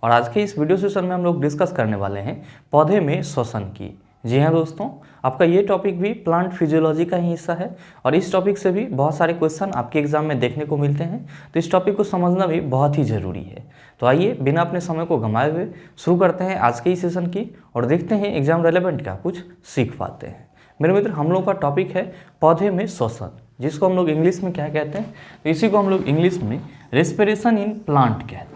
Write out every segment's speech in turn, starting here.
और आज के इस वीडियो सेशन में हम लोग डिस्कस करने वाले हैं पौधे में श्वसन की। जी हाँ दोस्तों, आपका ये टॉपिक भी प्लांट फिजियोलॉजी का ही हिस्सा है और इस टॉपिक से भी बहुत सारे क्वेश्चन आपके एग्जाम में देखने को मिलते हैं, तो इस टॉपिक को समझना भी बहुत ही ज़रूरी है। तो आइए बिना अपने समय को गंवाए हुए शुरू करते हैं आज के इस सेशन की और देखते हैं एग्जाम रेलेवेंट क्या कुछ सीख पाते हैं। मेरे मित्र, हम लोग का टॉपिक है पौधे में श्वसन, जिसको हम लोग इंग्लिश में क्या कहते हैं, तो इसी को हम लोग इंग्लिश में रेस्पिरेशन इन प्लांट कहते हैं।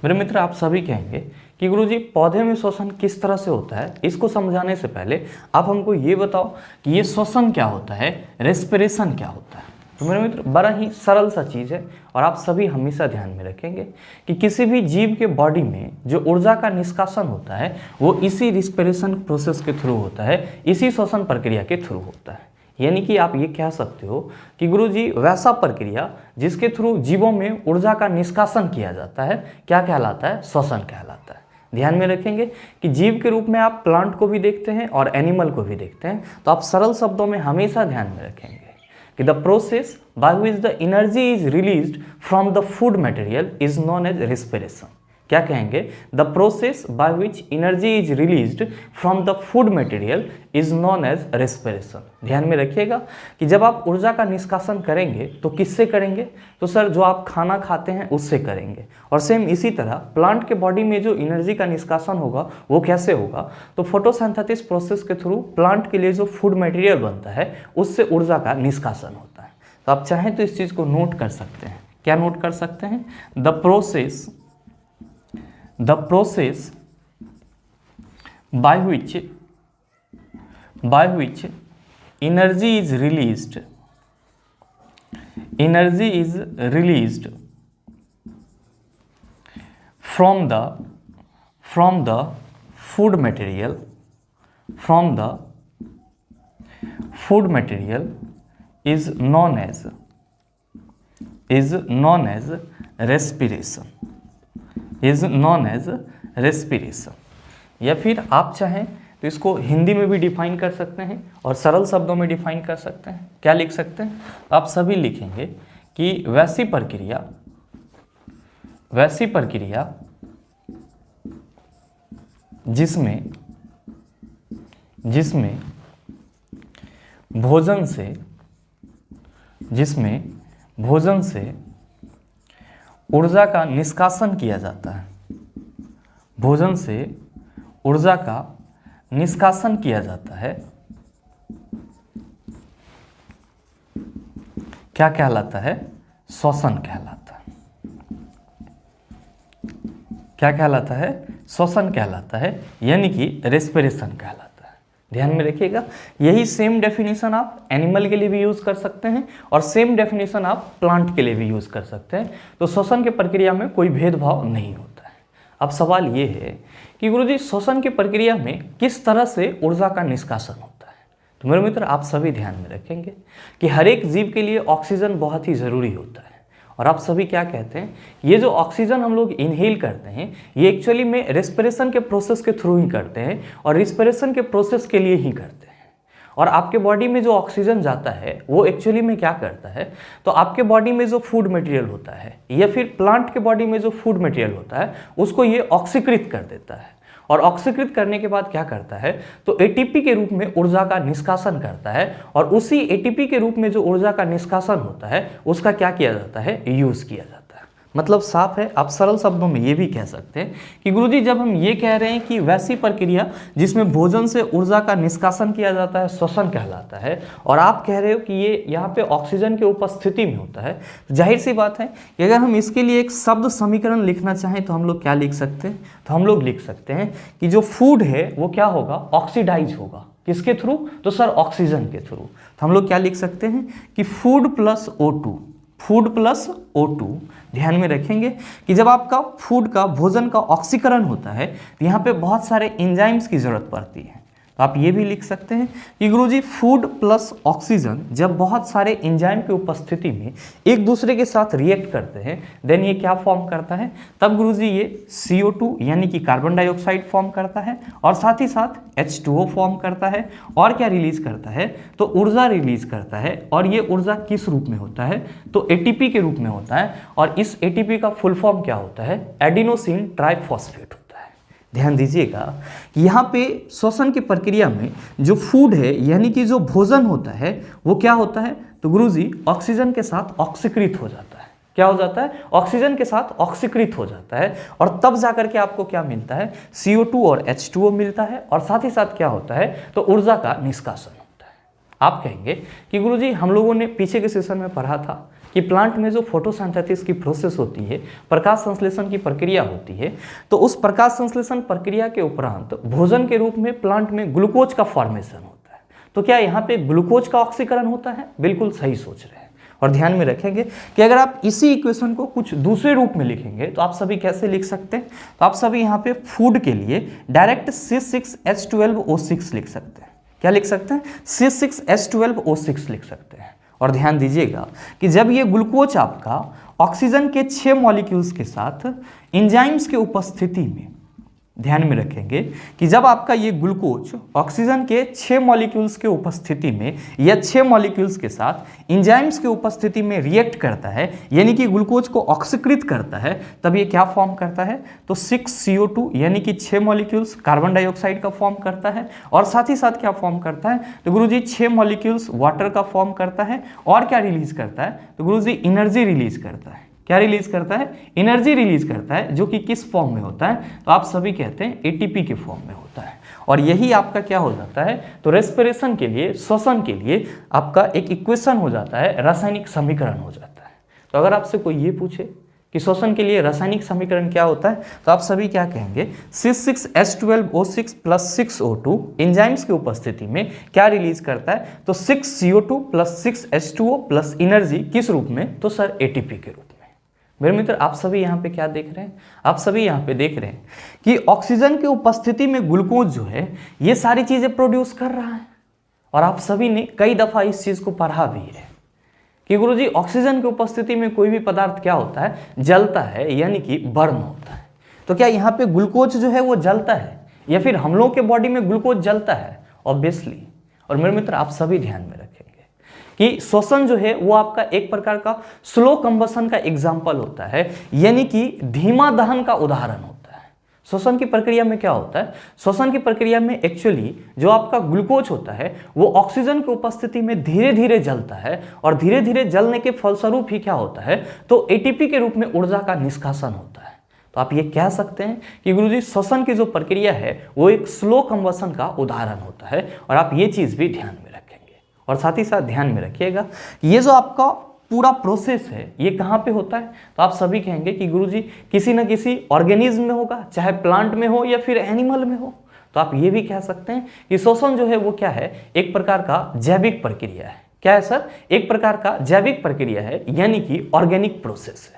मेरे मित्र, आप सभी कहेंगे कि गुरुजी पौधे में श्वसन किस तरह से होता है। इसको समझाने से पहले आप हमको ये बताओ कि ये श्वसन क्या होता है, रेस्पिरेशन क्या होता है। तो मेरे मित्र, बड़ा ही सरल सा चीज़ है और आप सभी हमेशा ध्यान में रखेंगे कि किसी भी जीव के बॉडी में जो ऊर्जा का निष्कासन होता है वो इसी रिस्पिरेशन प्रोसेस के थ्रू होता है, इसी श्वसन प्रक्रिया के थ्रू होता है। यानी कि आप ये कह सकते हो कि गुरुजी वैसा प्रक्रिया जिसके थ्रू जीवों में ऊर्जा का निष्कासन किया जाता है क्या कहलाता है, श्वसन कहलाता है। ध्यान में रखेंगे कि जीव के रूप में आप प्लांट को भी देखते हैं और एनिमल को भी देखते हैं, तो आप सरल शब्दों में हमेशा ध्यान में रखेंगे कि the process by which the energy is released from the food material is known as respiration. क्या कहेंगे? The process by which energy is released from the food material is known as respiration. ध्यान में रखिएगा कि जब आप ऊर्जा का निष्कासन करेंगे तो किससे करेंगे? तो सर जो आप खाना खाते हैं उससे करेंगे। और सेम इसी तरह प्लांट के बॉडी में जो एनर्जी का निष्कासन होगा वो कैसे होगा? तो फोटोसिंथेसिस प्रोसेस के थ्रू प्लांट के लिए जो फूड मटेरियल बनता है उससे ऊर्जा का निष्कासन होता है। तो आप चाहें तो इस चीज़ को नोट कर सकते हैं। क्या नोट कर सकते हैं? The process by which energy is released from the food material is known as respiration। या फिर आप चाहें तो इसको हिंदी में भी डिफाइन कर सकते हैं और सरल शब्दों में डिफाइन कर सकते हैं। क्या लिख सकते हैं? आप सभी लिखेंगे कि वैसी प्रक्रिया जिसमें भोजन से ऊर्जा का निष्कासन किया जाता है, भोजन से ऊर्जा का निष्कासन किया जाता है, क्या कहलाता है? श्वसन कहलाता है। क्या कहलाता है? श्वसन कहलाता है, यानी कि रेस्पिरेशन कहलाता है। ध्यान में रखिएगा, यही सेम डेफिनेशन आप एनिमल के लिए भी यूज़ कर सकते हैं और सेम डेफिनेशन आप प्लांट के लिए भी यूज़ कर सकते हैं। तो श्वसन की प्रक्रिया में कोई भेदभाव नहीं होता है। अब सवाल ये है कि गुरुजी श्वसन की प्रक्रिया में किस तरह से ऊर्जा का निष्कासन होता है। तो मेरे मित्र, आप सभी ध्यान में रखेंगे कि हर एक जीव के लिए ऑक्सीजन बहुत ही ज़रूरी होता है। और आप सभी क्या कहते हैं, ये जो ऑक्सीजन हम लोग इनहेल करते हैं ये एक्चुअली में रेस्पिरेशन के प्रोसेस के थ्रू ही करते हैं और रेस्पिरेशन के प्रोसेस के लिए ही करते हैं। और आपके बॉडी में जो ऑक्सीजन जाता है वो एक्चुअली में क्या करता है, तो आपके बॉडी में जो फूड मटेरियल होता है या फिर प्लांट के बॉडी में जो फूड मटेरियल होता है उसको ये ऑक्सीकृत कर देता है। और ऑक्सीकृत करने के बाद क्या करता है, तो एटीपी के रूप में ऊर्जा का निष्कासन करता है और उसी एटीपी के रूप में जो ऊर्जा का निष्कासन होता है उसका क्या किया जाता है, यूज़ किया जाता है। मतलब साफ है, आप सरल शब्दों में ये भी कह सकते हैं कि गुरुजी जब हम ये कह रहे हैं कि वैसी प्रक्रिया जिसमें भोजन से ऊर्जा का निष्कासन किया जाता है श्वसन कहलाता है, और आप कह रहे हो कि ये यहाँ पे ऑक्सीजन की उपस्थिति में होता है, तो जाहिर सी बात है कि अगर हम इसके लिए एक शब्द समीकरण लिखना चाहें तो हम लोग क्या लिख सकते हैं? तो हम लोग लिख सकते हैं कि जो फूड है वो क्या होगा, ऑक्सीडाइज होगा। किसके थ्रू? तो सर ऑक्सीजन के थ्रू। तो हम लोग क्या लिख सकते हैं कि फूड प्लस O2। ध्यान में रखेंगे कि जब आपका फूड का, भोजन का ऑक्सीकरण होता है तो यहाँ पे बहुत सारे एंजाइम्स की जरूरत पड़ती है। तो आप ये भी लिख सकते हैं कि गुरुजी फूड प्लस ऑक्सीजन जब बहुत सारे एंजाइम की उपस्थिति में एक दूसरे के साथ रिएक्ट करते हैं देन ये क्या फॉर्म करता है, तब गुरुजी ये CO2 यानी कि कार्बन डाइऑक्साइड फॉर्म करता है और साथ ही साथ H2O फॉर्म करता है और क्या रिलीज करता है, तो ऊर्जा रिलीज करता है। और ये ऊर्जा किस रूप में होता है, तो ATP के रूप में होता है और इस ATP का फुल फॉर्म क्या होता है, एडिनोसिन ट्राइफॉस्फेट होता है। ध्यान दीजिएगा कि यहाँ पे श्वसन की प्रक्रिया में जो फूड है यानी कि जो भोजन होता है वो क्या होता है, तो गुरुजी ऑक्सीजन के साथ ऑक्सीकृत हो जाता है। क्या हो जाता है, ऑक्सीजन के साथ ऑक्सीकृत हो जाता है और तब जाकर के आपको क्या मिलता है, CO2 और H2O मिलता है और साथ ही साथ क्या होता है, तो ऊर्जा का निष्कासन होता है। आप कहेंगे कि गुरुजी हम लोगों ने पीछे के सेशन में पढ़ा था कि प्लांट में जो फोटोसिंथेसिस की प्रोसेस होती है, प्रकाश संश्लेषण की प्रक्रिया होती है, तो उस प्रकाश संश्लेषण प्रक्रिया के उपरांत भोजन के रूप में प्लांट में ग्लूकोज का फॉर्मेशन होता है। तो क्या यहाँ पे ग्लूकोज का ऑक्सीकरण होता है, बिल्कुल सही सोच रहे हैं। और ध्यान में रखेंगे कि अगर आप इसी इक्वेशन को कुछ दूसरे रूप में लिखेंगे तो आप सभी कैसे लिख सकते हैं, तो आप सभी यहाँ पे फूड के लिए डायरेक्ट C6H12O6 लिख सकते हैं। क्या लिख सकते हैं, C6H12O6 लिख सकते हैं। और ध्यान दीजिएगा कि जब ये ग्लूकोज आपका ऑक्सीजन के 6 मॉलिक्यूल्स के साथ एंजाइम्स के उपस्थिति में, ध्यान में रखेंगे कि जब आपका ये ग्लूकोज ऑक्सीजन के 6 मॉलिक्यूल्स के उपस्थिति में या 6 मॉलिक्यूल्स के साथ एंजाइम्स के उपस्थिति में रिएक्ट करता है यानी कि ग्लूकोज को ऑक्सीकृत करता है, तब ये क्या फॉर्म करता है, तो 6CO2 यानी कि 6 मॉलिक्यूल्स कार्बन डाइऑक्साइड का फॉर्म करता है और साथ ही साथ क्या फॉर्म करता है, तो गुरुजी 6 मॉलिक्यूल्स वाटर का फॉर्म करता है और क्या रिलीज करता है, तो गुरुजी एनर्जी रिलीज करता है। क्या रिलीज करता है, एनर्जी रिलीज करता है, जो कि किस फॉर्म में होता है, तो आप सभी कहते हैं ATP के फॉर्म में होता है। और यही आपका क्या हो जाता है, तो रेस्पिरेशन के लिए, श्वसन के लिए आपका एक इक्वेशन हो जाता है, रासायनिक समीकरण हो जाता है। तो अगर आपसे कोई ये पूछे कि श्वसन के लिए रासायनिक समीकरण क्या होता है, तो आप सभी क्या कहेंगे, C6H12O6 प्लस 6O2 एंजाइम्स की उपस्थिति में क्या रिलीज करता है, तो 6CO2 plus 6H2O plus energy किस रूप में, तो सर ATP के रूप में। मेरे मित्र आप सभी यहाँ पे क्या देख रहे हैं, आप सभी यहाँ पे देख रहे हैं कि ऑक्सीजन की उपस्थिति में ग्लूकोज जो है ये सारी चीजें प्रोड्यूस कर रहा है। और आप सभी ने कई दफा इस चीज को पढ़ा भी है कि गुरुजी ऑक्सीजन की उपस्थिति में कोई भी पदार्थ क्या होता है, जलता है यानी कि बर्न होता है। तो क्या यहाँ पे ग्लूकोज जो है वो जलता है या फिर हम लोगों के बॉडी में ग्लूकोज जलता है, ऑब्वियसली। और मेरे मित्र आप सभी ध्यान में रखेंगे कि श्वसन जो है वो आपका एक प्रकार का स्लो कंबसन का एग्जाम्पल होता है, यानी कि धीमा दहन का उदाहरण होता है। श्वसन की प्रक्रिया में क्या होता है, श्वसन की प्रक्रिया में एक्चुअली जो आपका ग्लूकोज होता है वो ऑक्सीजन की उपस्थिति में धीरे धीरे जलता है और धीरे धीरे जलने के फलस्वरूप ही क्या होता है, तो ATP के रूप में ऊर्जा का निष्कासन होता है। तो आप ये कह सकते हैं कि गुरुजी श्वसन की जो प्रक्रिया है वो एक स्लो कंबसन का उदाहरण होता है। और आप ये चीज भी ध्यान में रखेंगे। और साथ ही साथ ध्यान में रखिएगा ये जो आपका पूरा प्रोसेस है ये कहाँ पे होता है, तो आप सभी कहेंगे कि गुरुजी किसी न किसी ऑर्गेनिज्म में होगा, चाहे प्लांट में हो या फिर एनिमल में हो। तो आप ये भी कह सकते हैं कि श्वसन जो है वो क्या है, एक प्रकार का जैविक प्रक्रिया है। क्या है सर, एक प्रकार का जैविक प्रक्रिया है यानी कि ऑर्गेनिक प्रोसेस है।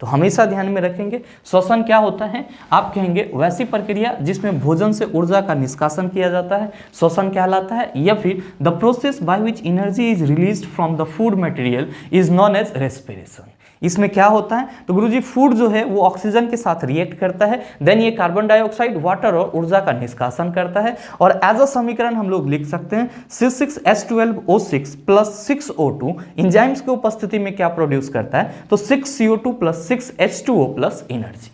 तो हमेशा ध्यान में रखेंगे श्वसन क्या होता है, आप कहेंगे वैसी प्रक्रिया जिसमें भोजन से ऊर्जा का निष्कासन किया जाता है, श्वसन कहलाता है। या फिर the process by which energy is released from the food material is known as respiration. इसमें क्या होता है, तो गुरुजी फूड जो है वो ऑक्सीजन के साथ रिएक्ट करता है, देन ये कार्बन डाइऑक्साइड, वाटर और ऊर्जा का निष्कासन करता है। और एज अ समीकरण हम लोग लिख सकते हैं C6H12O6 प्लस 6O2 एंजाइम्स की उपस्थिति में क्या प्रोड्यूस करता है, तो 6CO2 plus 6H2O plus energy.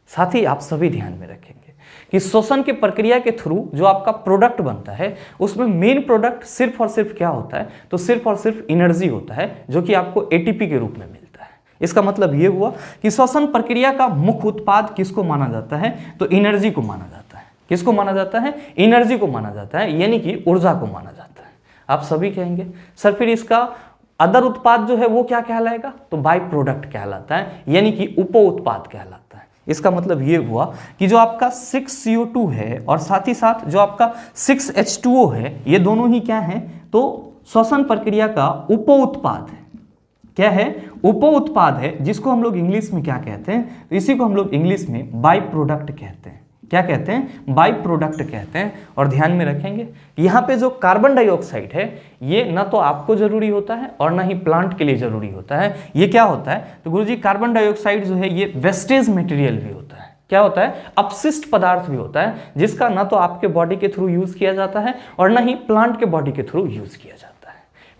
साथ ही आप सभी ध्यान में रखेंगे कि श्वसन की प्रक्रिया के थ्रू जो आपका प्रोडक्ट बनता है उसमें मेन प्रोडक्ट सिर्फ और सिर्फ क्या होता है, तो सिर्फ और सिर्फ एनर्जी होता है, जो कि आपको ATP के रूप में मिलता है। इसका मतलब ये हुआ कि श्वसन प्रक्रिया का मुख्य उत्पाद किसको माना जाता है, तो एनर्जी को माना जाता है। किसको माना जाता है, एनर्जी को माना जाता है, यानी कि ऊर्जा को माना जाता है। आप सभी कहेंगे सर फिर इसका अदर उत्पाद जो है वो क्या कहलाएगा, तो बाय प्रोडक्ट कहलाता है, यानी कि उप उत्पाद कहलाता है। इसका मतलब ये हुआ कि जो आपका 6CO2 है और साथ ही साथ जो आपका 6H2O है, ये दोनों ही क्या है, तो श्वसन प्रक्रिया का उप उत्पाद है। क्या है, उप उत्पाद है, जिसको हम लोग इंग्लिश में क्या कहते हैं, तो इसी को हम लोग इंग्लिश में बाय प्रोडक्ट कहते हैं। क्या कहते हैं, बाई प्रोडक्ट कहते हैं। और ध्यान में रखेंगे यहाँ पे जो कार्बन डाइऑक्साइड है ये ना तो आपको जरूरी होता है और ना ही प्लांट के लिए जरूरी होता है। ये क्या होता है, तो गुरुजी कार्बन डाइऑक्साइड जो है ये वेस्टेज मटेरियल भी होता है। क्या होता है, अपशिष्ट पदार्थ भी होता है, जिसका ना तो आपके बॉडी के थ्रू यूज किया जाता है और ना ही प्लांट के बॉडी के थ्रू यूज किया जाता है।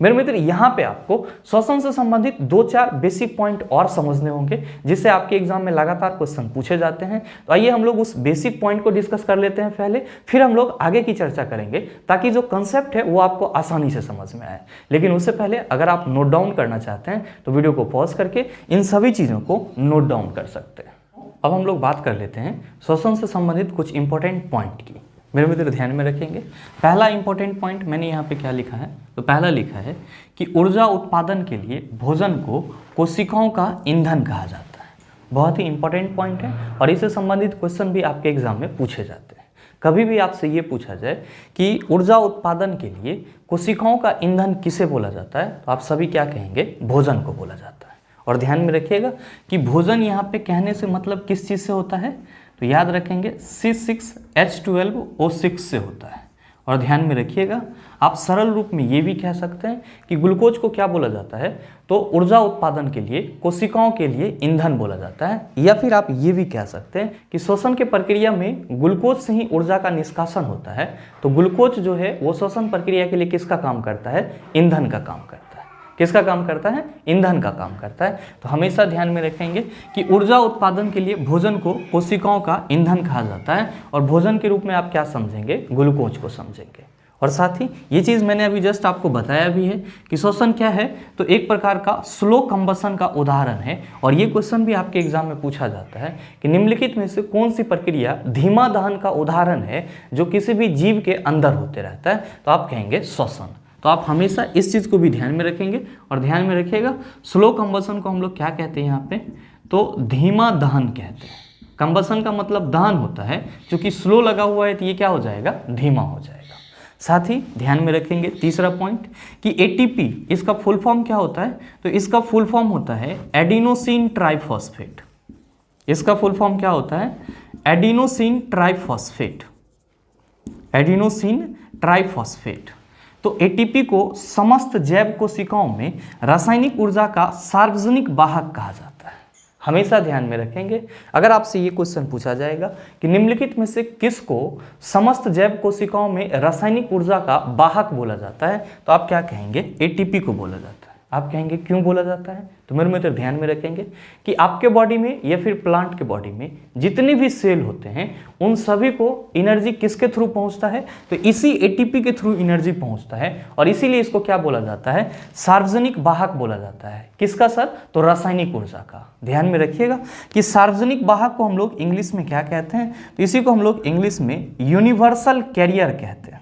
मेरे मित्र यहाँ पे आपको श्वसन से संबंधित 2-4 बेसिक पॉइंट और समझने होंगे, जिससे आपके एग्जाम में लगातार क्वेश्चन पूछे जाते हैं। तो आइए हम लोग उस बेसिक पॉइंट को डिस्कस कर लेते हैं पहले, फिर हम लोग आगे की चर्चा करेंगे, ताकि जो कंसेप्ट है वो आपको आसानी से समझ में आए। लेकिन उससे पहले अगर आप नोट डाउन करना चाहते हैं तो वीडियो को पॉज करके इन सभी चीज़ों को नोट डाउन कर सकते हैं। अब हम लोग बात कर लेते हैं श्वसन से संबंधित कुछ इंपॉर्टेंट पॉइंट की। मेरे मित्र ध्यान में रखेंगे, पहला इंपॉर्टेंट पॉइंट मैंने यहाँ पे क्या लिखा है, तो पहला लिखा है कि ऊर्जा उत्पादन के लिए भोजन को कोशिकाओं का ईंधन कहा जाता है। बहुत ही इंपॉर्टेंट पॉइंट है और इससे संबंधित क्वेश्चन भी आपके एग्जाम में पूछे जाते हैं। कभी भी आपसे ये पूछा जाए कि ऊर्जा उत्पादन के लिए कोशिकाओं का ईंधन किसे बोला जाता है, तो आप सभी क्या कहेंगे, भोजन को बोला जाता है। और ध्यान में रखिएगा कि भोजन यहाँ पे कहने से मतलब किस चीज़ से होता है, तो याद रखेंगे C6H12O6 से होता है। और ध्यान में रखिएगा आप सरल रूप में ये भी कह सकते हैं कि ग्लूकोज को क्या बोला जाता है, तो ऊर्जा उत्पादन के लिए कोशिकाओं के लिए ईंधन बोला जाता है। या फिर आप ये भी कह सकते हैं कि श्वसन के प्रक्रिया में ग्लूकोज से ही ऊर्जा का निष्कासन होता है। तो ग्लूकोज जो है वो श्वसन प्रक्रिया के लिए किसका काम करता है, ईंधन का काम करता है। किसका काम करता है, ईंधन का काम करता है। तो हमेशा ध्यान में रखेंगे कि ऊर्जा उत्पादन के लिए भोजन को कोशिकाओं का ईंधन कहा जाता है और भोजन के रूप में आप क्या समझेंगे, ग्लूकोज को समझेंगे। और साथ ही ये चीज़ मैंने अभी जस्ट आपको बताया भी है कि श्वसन क्या है, तो एक प्रकार का स्लो कंबसन का उदाहरण है। और ये क्वेश्चन भी आपके एग्जाम में पूछा जाता है कि निम्नलिखित में से कौन सी प्रक्रिया धीमा दहन का उदाहरण है जो किसी भी जीव के अंदर होते रहता है, तो आप कहेंगे श्वसन। तो आप हमेशा इस चीज़ को भी ध्यान में रखेंगे। और ध्यान में रखिएगा स्लो कंबसन को हम लोग क्या कहते हैं यहाँ पे, तो धीमा दहन कहते हैं। कंबसन का मतलब दहन होता है, क्योंकि स्लो लगा हुआ है तो ये क्या हो जाएगा, धीमा हो जाएगा। साथ ही ध्यान में रखेंगे तीसरा पॉइंट कि एटीपी इसका फुल फॉर्म क्या होता है, तो इसका फुल फॉर्म होता है एडिनोसिन ट्राइफॉस्फेट। इसका फुल फॉर्म क्या होता है, एडिनोसिन ट्राइफॉस्फेट। Adenosine triphosphate. तो एटीपी को समस्त जैव कोशिकाओं में रासायनिक ऊर्जा का सार्वजनिक वाहक कहा जाता है। हमेशा ध्यान में रखेंगे, अगर आपसे ये क्वेश्चन पूछा जाएगा कि निम्नलिखित में से किसको समस्त जैव कोशिकाओं में रासायनिक ऊर्जा का वाहक बोला जाता है, तो आप क्या कहेंगे, एटीपी को बोला जाता है। आप कहेंगे क्यों बोला जाता है, तो मेरे मित्र ध्यान में रखेंगे कि आपके बॉडी में या फिर प्लांट के बॉडी में जितने भी सेल होते हैं उन सभी को एनर्जी किसके थ्रू पहुंचता है, तो इसी एटीपी के थ्रू एनर्जी पहुंचता है। और इसीलिए इसको क्या बोला जाता है, सार्वजनिक वाहक बोला जाता है। किसका सर, तो रासायनिक ऊर्जा का। ध्यान में रखिएगा कि सार्वजनिक वाहक को हम लोग इंग्लिश में क्या कहते हैं, तो इसी को हम लोग इंग्लिश में यूनिवर्सल कैरियर कहते हैं।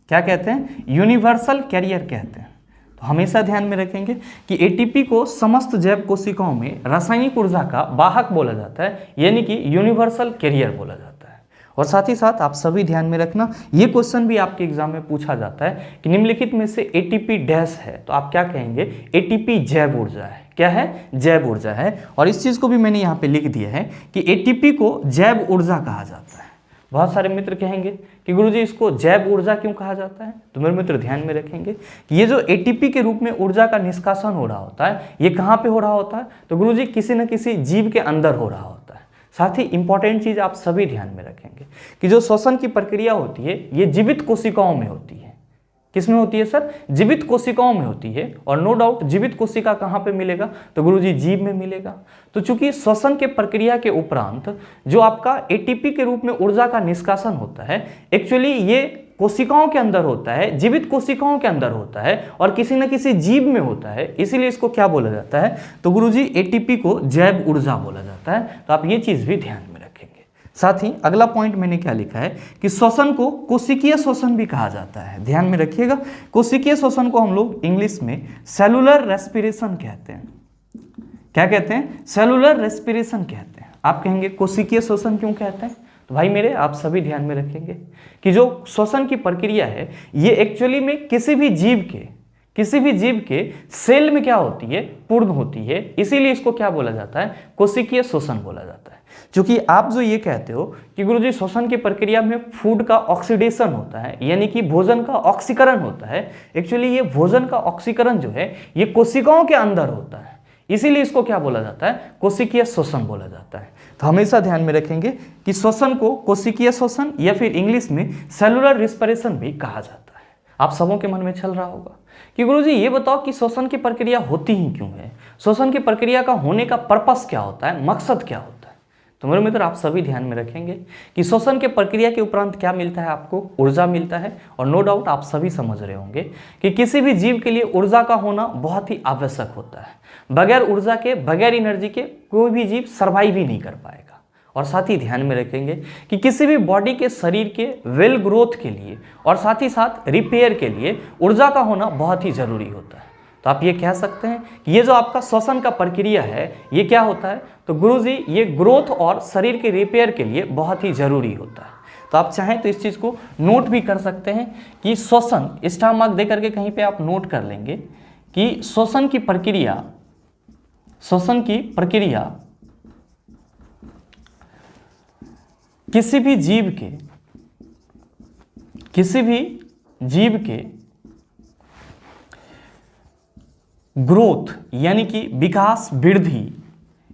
क्या कहते हैं, यूनिवर्सल कैरियर कहते हैं। तो हमेशा ध्यान में रखेंगे कि एटीपी को समस्त जैव कोशिकाओं में रासायनिक ऊर्जा का वाहक बोला जाता है, यानी कि यूनिवर्सल कैरियर बोला जाता है। और साथ ही साथ आप सभी ध्यान में रखना, ये क्वेश्चन भी आपके एग्जाम में पूछा जाता है कि निम्नलिखित में से एटीपी डैश है, तो आप क्या कहेंगे, एटीपी जैव ऊर्जा है। क्या है, जैव ऊर्जा है। और इस चीज को भी मैंने यहाँ पे लिख दिया है कि एटीपी को जैव ऊर्जा कहा जाता है। बहुत सारे मित्र कहेंगे कि गुरुजी इसको जैव ऊर्जा क्यों कहा जाता है, तो मेरे मित्र ध्यान में रखेंगे कि ये जो एटीपी के रूप में ऊर्जा का निष्कासन हो रहा होता है, ये कहाँ पे हो रहा होता है, तो गुरुजी किसी न किसी जीव के अंदर हो रहा होता है। साथ ही इंपॉर्टेंट चीज आप सभी ध्यान में रखेंगे कि जो श्वसन की प्रक्रिया होती है ये जीवित कोशिकाओं में होती है। किसमें होती है सर, जीवित कोशिकाओं में होती है। और नो डाउट जीवित कोशिका कहाँ पे मिलेगा, तो गुरुजी जीव में मिलेगा। तो चूंकि श्वसन के प्रक्रिया के उपरांत जो आपका एटीपी के रूप में ऊर्जा का निष्कासन होता है, एक्चुअली ये कोशिकाओं के अंदर होता है, जीवित कोशिकाओं के अंदर होता है और किसी न किसी जीव में होता है। इसीलिए इसको क्या बोला जाता है, तो गुरुजी एटीपी को जैव ऊर्जा बोला जाता है। तो आप ये चीज भी ध्यान में रखेंगे। साथ ही अगला पॉइंट मैंने क्या लिखा है कि श्वसन को कोशिकीय श्वसन भी कहा जाता है। ध्यान में रखिएगा, कोशिकीय श्वसन को हम लोग इंग्लिश में सेलुलर रेस्पिरेशन कहते हैं। क्या कहते हैं, सेलुलर रेस्पिरेशन कहते हैं। आप कहेंगे कोशिकीय श्वसन क्यों कहते हैं, तो भाई मेरे आप सभी ध्यान में रखेंगे कि जो श्वसन की प्रक्रिया है ये एक्चुअली में किसी भी जीव के किसी भी जीव के सेल में क्या होती है, पूर्ण होती है, इसीलिए इसको क्या बोला जाता है, कोशिकीय श्वसन बोला जाता है। क्योंकि आप जो ये कहते हो कि गुरुजी श्वसन की प्रक्रिया में फूड का ऑक्सीडेशन होता है, यानी कि भोजन का ऑक्सीकरण होता है, एक्चुअली ये भोजन का ऑक्सीकरण जो है ये कोशिकाओं के अंदर होता है, इसीलिए इसको क्या बोला जाता है, कोशिकीय श्वसन बोला जाता है। तो हमेशा ध्यान में रखेंगे कि श्वसन को कोशिकीय श्वसन या फिर इंग्लिश में सेलुलर रिस्पिरेशन भी कहा जाता है। आप सबों के मन में चल रहा होगा कि गुरुजी ये बताओ कि श्वसन की प्रक्रिया होती ही क्यों है, श्वसन की प्रक्रिया का होने का पर्पस क्या होता है, मकसद क्या होता है। तो मेरे मित्र आप सभी ध्यान में रखेंगे कि श्वसन के प्रक्रिया के उपरांत क्या मिलता है, आपको ऊर्जा मिलता है। और नो डाउट आप सभी समझ रहे होंगे कि किसी भी जीव के लिए ऊर्जा का होना बहुत ही आवश्यक होता है। बगैर ऊर्जा के, बगैर एनर्जी के कोई भी जीव सर्वाइव ही नहीं कर पाएगा। और साथ ही ध्यान में रखेंगे कि किसी भी बॉडी के, शरीर के वेल ग्रोथ के लिए और साथ ही साथ रिपेयर के लिए ऊर्जा का होना बहुत ही जरूरी होता है। तो आप ये कह सकते हैं कि ये जो आपका श्वसन का प्रक्रिया है ये क्या होता है, तो गुरुजी ये ग्रोथ और शरीर के रिपेयर के लिए बहुत ही जरूरी होता है। तो आप चाहें तो इस चीज़ को नोट भी कर सकते हैं कि श्वसन, स्टार मार्क दे करके कहीं पे आप नोट कर लेंगे कि श्वसन की प्रक्रिया किसी भी जीव के ग्रोथ यानी कि विकास, वृद्धि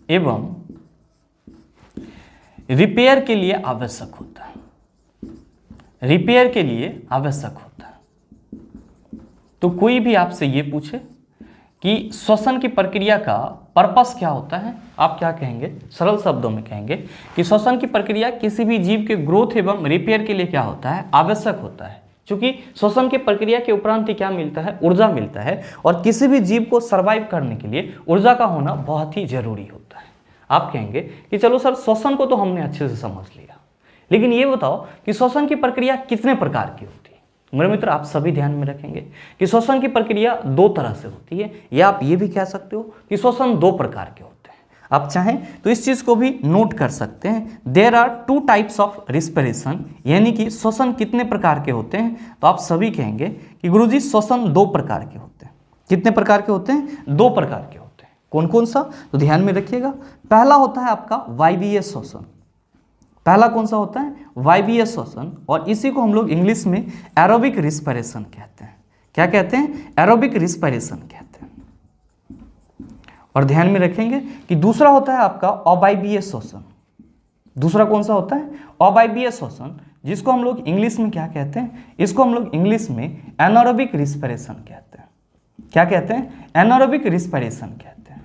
एवं रिपेयर के लिए आवश्यक होता है, तो कोई भी आपसे ये पूछे कि श्वसन की प्रक्रिया का पर्पस क्या होता है, आप क्या कहेंगे, सरल शब्दों में कहेंगे कि श्वसन की प्रक्रिया किसी भी जीव के ग्रोथ एवं रिपेयर के लिए क्या होता है, आवश्यक होता है। क्योंकि श्वसन की प्रक्रिया के उपरांत ही क्या मिलता है, ऊर्जा मिलता है, और किसी भी जीव को सर्वाइव करने के लिए ऊर्जा का होना बहुत ही जरूरी होता है। आप कहेंगे कि चलो सर श्वसन को तो हमने अच्छे से समझ लिया, लेकिन ये बताओ कि श्वसन की प्रक्रिया कितने प्रकार की होती है। मेरे मित्र आप सभी ध्यान में रखेंगे कि श्वसन की प्रक्रिया दो तरह से होती है, या आप ये भी कह सकते हो कि श्वसन दो प्रकार के होते हैं। आप चाहें तो इस चीज़ को भी नोट कर सकते हैं, there are 2 types of respiration, यानी कि श्वसन कितने प्रकार के होते हैं। तो आप सभी कहेंगे कि गुरुजी श्वसन 2 प्रकार के होते हैं। कितने प्रकार के होते हैं, 2 प्रकार के होते हैं। कौन कौन सा, तो ध्यान में रखिएगा। पहला होता है आपका वायवीय श्वसन। पहला कौन सा होता है, वायवीय श्वसन, और इसी को हम लोग इंग्लिश में एरोबिक रिस्पिरेशन कहते हैं। क्या कहते हैं, एरोबिक रिस्पिरेशन कहते हैं। और ध्यान में रखेंगे कि दूसरा होता है आपका अवायवीय श्वसन। दूसरा कौन सा होता है, अवायवीय श्वसन, जिसको हम लोग इंग्लिश में क्या कहते हैं, इसको हम लोग इंग्लिश में एनारोबिक रिस्पिरेशन कहते हैं। क्या कहते हैं, एनारोबिक रिस्पिरेशन कहते हैं।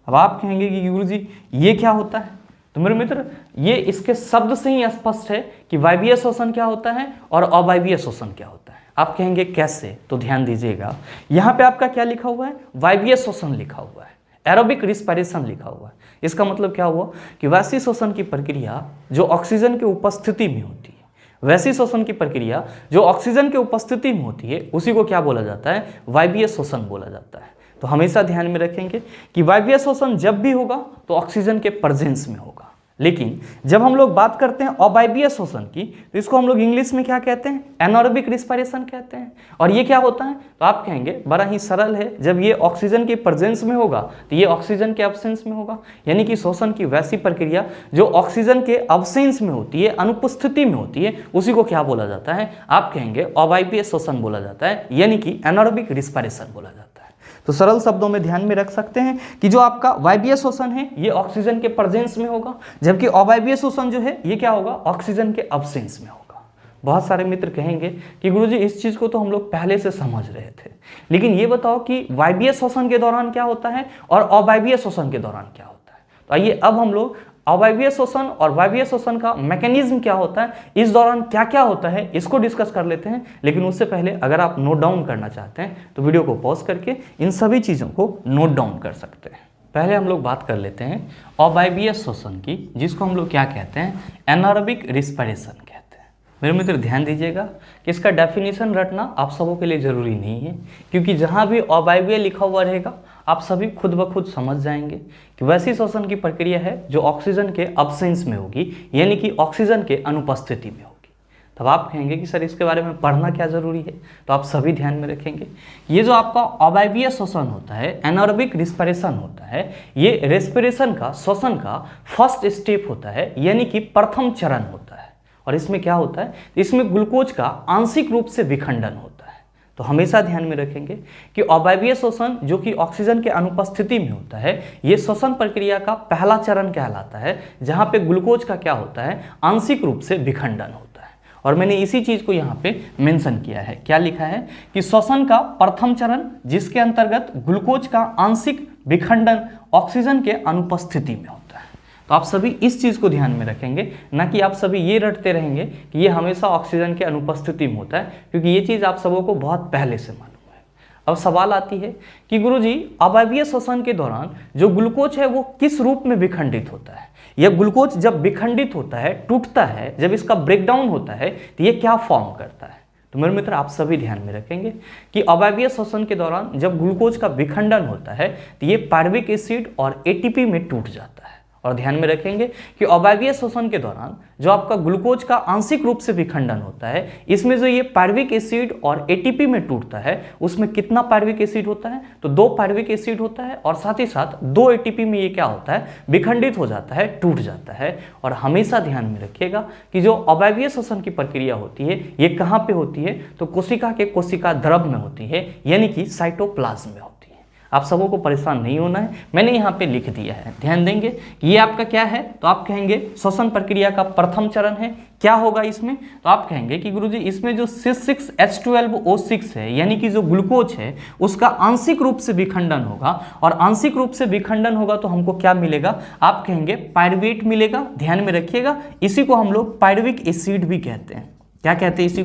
अब आप कहेंगे कि गुरुजी ये क्या होता है, तो मेरे मित्र ये इसके शब्द से ही स्पष्ट है कि वायवीय श्वसन क्या होता है और अवायवीय श्वसन क्या होता है। आप कहेंगे कैसे, तो ध्यान दीजिएगा, यहाँ पे आपका क्या लिखा हुआ है, वायवीय श्वसन लिखा हुआ है, एरोबिक रिस्पिरेशन लिखा हुआ है। इसका मतलब क्या हुआ कि वैसी श्वसन की प्रक्रिया जो ऑक्सीजन की उपस्थिति में होती है, वैसी श्वसन की प्रक्रिया जो ऑक्सीजन की उपस्थिति में होती है, उसी को क्या बोला जाता है, वायवीय श्वसन बोला जाता है। तो हमेशा ध्यान में रखेंगे कि वायवीय श्वसन जब भी होगा तो ऑक्सीजन के प्रेजेंस में होगा, लेकिन जब हम लोग बात करते हैं अवायवीय श्वसन की, तो इसको हम लोग इंग्लिश में क्या कहते हैं, एनारोबिक रिस्पिरेशन कहते हैं। और ये क्या होता है, तो आप कहेंगे बड़ा ही सरल है, जब ये ऑक्सीजन की प्रेजेंस में होगा तो ये ऑक्सीजन के एब्सेंस में होगा, यानी कि श्वसन की वैसी प्रक्रिया जो ऑक्सीजन के एब्सेंस में होती है, अनुपस्थिति में होती है, उसी को क्या बोला जाता है, आप कहेंगे अवायवीय श्वसन बोला जाता है, यानी कि एनारोबिक रिस्पिरेशन बोला जाता है। तो सरल शब्दों में ध्यान में रख सकते हैं कि जो आपका वायवीय श्वसन है ये ऑक्सीजन के प्रेजेंस में होगा, जबकि अवायवीय श्वसन जो है ये क्या होगा, ऑक्सीजन के एब्सेंस में होगा। बहुत सारे मित्र कहेंगे कि गुरुजी इस चीज को तो हम लोग पहले से समझ रहे थे, लेकिन ये बताओ कि वायवीय श्वसन के दौरान क्या होता है और अवायवीय श्वसन के दौरान क्या होता है। तो आइए अब हम लोग अवायवीय श्वसन और वायवीय श्वसन का मैकेनिज्म क्या होता है, इस दौरान क्या क्या होता है, इसको डिस्कस कर लेते हैं। लेकिन उससे पहले अगर आप नोट डाउन करना चाहते हैं तो वीडियो को पॉज करके इन सभी चीज़ों को नोट डाउन कर सकते हैं। पहले हम लोग बात कर लेते हैं अवायवीय श्वसन की, जिसको हम लोग क्या कहते हैं, एनारोबिक रिस्पिरेशन कहते हैं। मेरे मित्र ध्यान दीजिएगा कि इसका डेफिनेशन रटना आप सबों के लिए ज़रूरी नहीं है, क्योंकि जहाँ भी अवायवीय लिखा हुआ रहेगा आप सभी खुद ब खुद समझ जाएंगे कि वैसी श्वसन की प्रक्रिया है जो ऑक्सीजन के एब्सेंस में होगी, यानी कि ऑक्सीजन के अनुपस्थिति में होगी। तब आप कहेंगे कि सर इसके बारे में पढ़ना क्या ज़रूरी है। तो आप सभी ध्यान में रखेंगे ये जो आपका अवायवीय श्वसन होता है, एनारोबिक रिस्पिरेशन होता है, ये रेस्पिरेशन का, श्वसन का फर्स्ट स्टेप होता है, यानी कि प्रथम चरण होता है। और इसमें क्या होता है, इसमें ग्लूकोज का आंशिक रूप से विखंडन होता है। तो हमेशा ध्यान में रखेंगे कि अवायवीय श्वसन जो कि ऑक्सीजन के अनुपस्थिति में होता है, ये श्वसन प्रक्रिया का पहला चरण कहलाता है, जहाँ पे ग्लूकोज का क्या होता है, आंशिक रूप से विखंडन होता है। और मैंने इसी चीज़ को यहाँ पे मेंशन किया है, क्या लिखा है कि श्वसन का प्रथम चरण जिसके अंतर्गत ग्लूकोज का आंशिक विखंडन ऑक्सीजन के अनुपस्थिति में होता है। तो आप सभी इस चीज़ को ध्यान में रखेंगे, ना कि आप सभी ये रटते रहेंगे कि ये हमेशा ऑक्सीजन के अनुपस्थिति में होता है, क्योंकि ये चीज़ आप सबों को बहुत पहले से मालूम है। अब सवाल आती है कि गुरुजी अवायवीय श्वसन के दौरान जो ग्लूकोज है वो किस रूप में विखंडित होता है, यह ग्लूकोज जब विखंडित होता है, टूटता है, जब इसका ब्रेकडाउन होता है तो ये क्या फॉर्म करता है। तो मेरे मित्र आप सभी ध्यान में रखेंगे कि अवायवीय श्वसन के दौरान जब ग्लूकोज का विखंडन होता है तो ये पायरुविक एसिड और एटीपी में टूट जाता है। और ध्यान में रखेंगे कि अवायवीय श्वसन के दौरान जो आपका ग्लूकोज का आंशिक रूप से विखंडन होता है, इसमें जो ये पायरुविक एसिड और एटीपी में टूटता है, उसमें कितना पायरुविक एसिड होता है, तो 2 पायरुविक एसिड होता है, और साथ ही साथ 2 एटीपी में ये क्या होता है, विखंडित हो जाता है, टूट जाता है। और हमेशा ध्यान में रखिएगा कि जो अवायवीय श्वसन की प्रक्रिया होती है ये कहाँ पे होती है, तो कोशिका के कोशिका द्रव में होती है, यानी कि साइटोप्लाज्म में होती है। आप सबों को परेशान नहीं होना है, मैंने यहाँ पे लिख दिया है, ध्यान देंगे कि ये आपका क्या है, तो आप कहेंगे श्वसन प्रक्रिया का प्रथम चरण है। क्या होगा इसमें, तो आप कहेंगे कि गुरुजी इसमें जो C6H12O6 है, यानी कि जो ग्लूकोज है उसका आंशिक रूप से विखंडन होगा, और आंशिक रूप से विखंडन होगा तो हमको क्या मिलेगा, आप कहेंगे पायरुवेट मिलेगा। ध्यान में रखिएगा, इसी को हम लोग पायरुविक एसिड भी कहते हैं। क्या कहते हैं इसी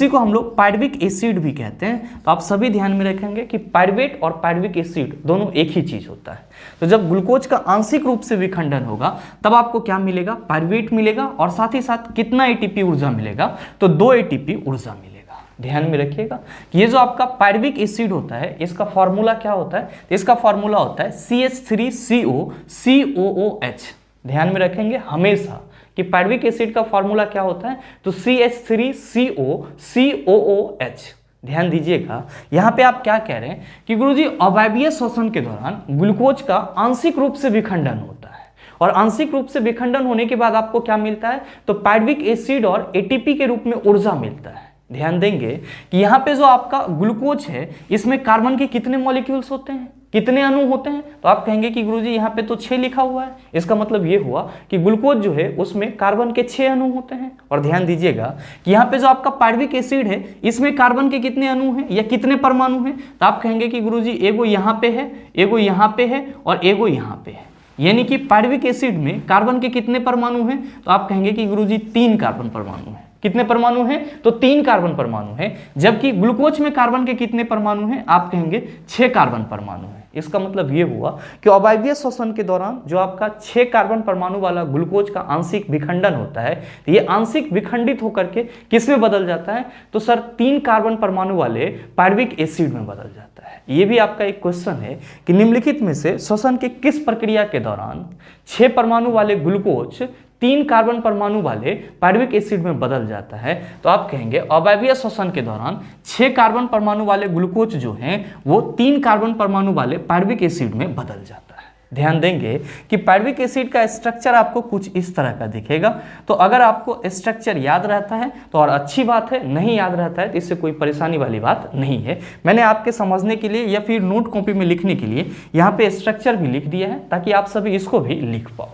को हम लोग पायरुविक एसिड भी कहते हैं। तो आप सभी ध्यान में रखेंगे कि पायरुवेट और पायरुविक एसिड दोनों एक ही चीज होता है। तो जब ग्लूकोज का आंशिक रूप से विखंडन होगा तब आपको क्या मिलेगा, पायरुवेट मिलेगा, और साथ ही साथ कितना एटीपी ऊर्जा मिलेगा, तो 2 एटीपी ऊर्जा मिलेगा। ध्यान में रखिएगा कि ये जो आपका पायरुविक एसिड होता है इसका फॉर्मूला क्या होता है, तो इसका फॉर्मूला होता है CH3COCOOH। ध्यान में रखेंगे हमेशा कि पायरुविक एसिड का फॉर्मूला क्या होता है, तो CH3COCOOH। ध्यान दीजिएगा, यहाँ पे आप क्या कह रहे हैं कि गुरुजी अवायवीय श्वसन के दौरान ग्लूकोज का आंशिक रूप से विखंडन होता है, और आंशिक रूप से विखंडन होने के बाद आपको क्या मिलता है, तो पायरुविक एसिड और एटीपी के रूप में ऊर्जा मिलता है। ध्यान देंगे कि यहाँ पे जो आपका ग्लूकोज है इसमें कार्बन के कितने मॉलिक्यूल्स होते हैं, कितने अणु होते हैं, तो आप कहेंगे कि गुरुजी यहाँ पे तो 6 लिखा हुआ है। इसका मतलब ये हुआ कि ग्लूकोज जो है उसमें कार्बन के 6 अणु होते हैं। और ध्यान दीजिएगा कि यहाँ पे जो आपका पायरुविक एसिड है इसमें कार्बन के कितने अणु हैं या कितने परमाणु हैं, तो आप कहेंगे कि गुरुजी एगो यहाँ पे है, एगो यहाँ पे है, और एगो यहाँ पे है। यानी कि पायरुविक एसिड में कार्बन के कितने परमाणु हैं, तो आप कहेंगे कि गुरुजी 3 कार्बन परमाणु हैं। कितने परमाणु हैं, तो 3 कार्बन परमाणु हैं। जबकि ग्लूकोज में कार्बन के कितने परमाणु हैं, आप कहेंगे 6 कार्बन परमाणु हैं। इसका मतलब ये हुआ कि अवायवीय श्वसन के दौरान जो आपका 6 कार्बन परमाणु वाला ग्लूकोज का आंशिक विखंडन होता है, तो ये आंशिक विखंडित होकर के किस में बदल जाता है, तो सर 3 कार्बन परमाणु वाले पायरुविक एसिड में बदल जाता है। ये भी आपका एक क्वेश्चन है कि निम्नलिखित में से श्वसन के किस प्रक्रिया के दौरान 6 परमाणु वाले ग्लूकोज 3 कार्बन परमाणु वाले पायरुविक एसिड में बदल जाता है। तो आप कहेंगे अवायवीय श्वसन के दौरान 6 कार्बन परमाणु वाले ग्लूकोज जो हैं वो 3 कार्बन परमाणु वाले पायरुविक एसिड में बदल जाता है। ध्यान देंगे कि पायरुविक एसिड का स्ट्रक्चर आपको कुछ इस तरह का दिखेगा। तो अगर आपको स्ट्रक्चर याद रहता है तो और अच्छी बात है, नहीं याद रहता है तो इससे कोई परेशानी वाली बात नहीं है। मैंने आपके समझने के लिए या फिर नोट कॉपी में लिखने के लिए यहाँ पे स्ट्रक्चर भी लिख दिया है ताकि आप सभी इसको भी लिख पाओ।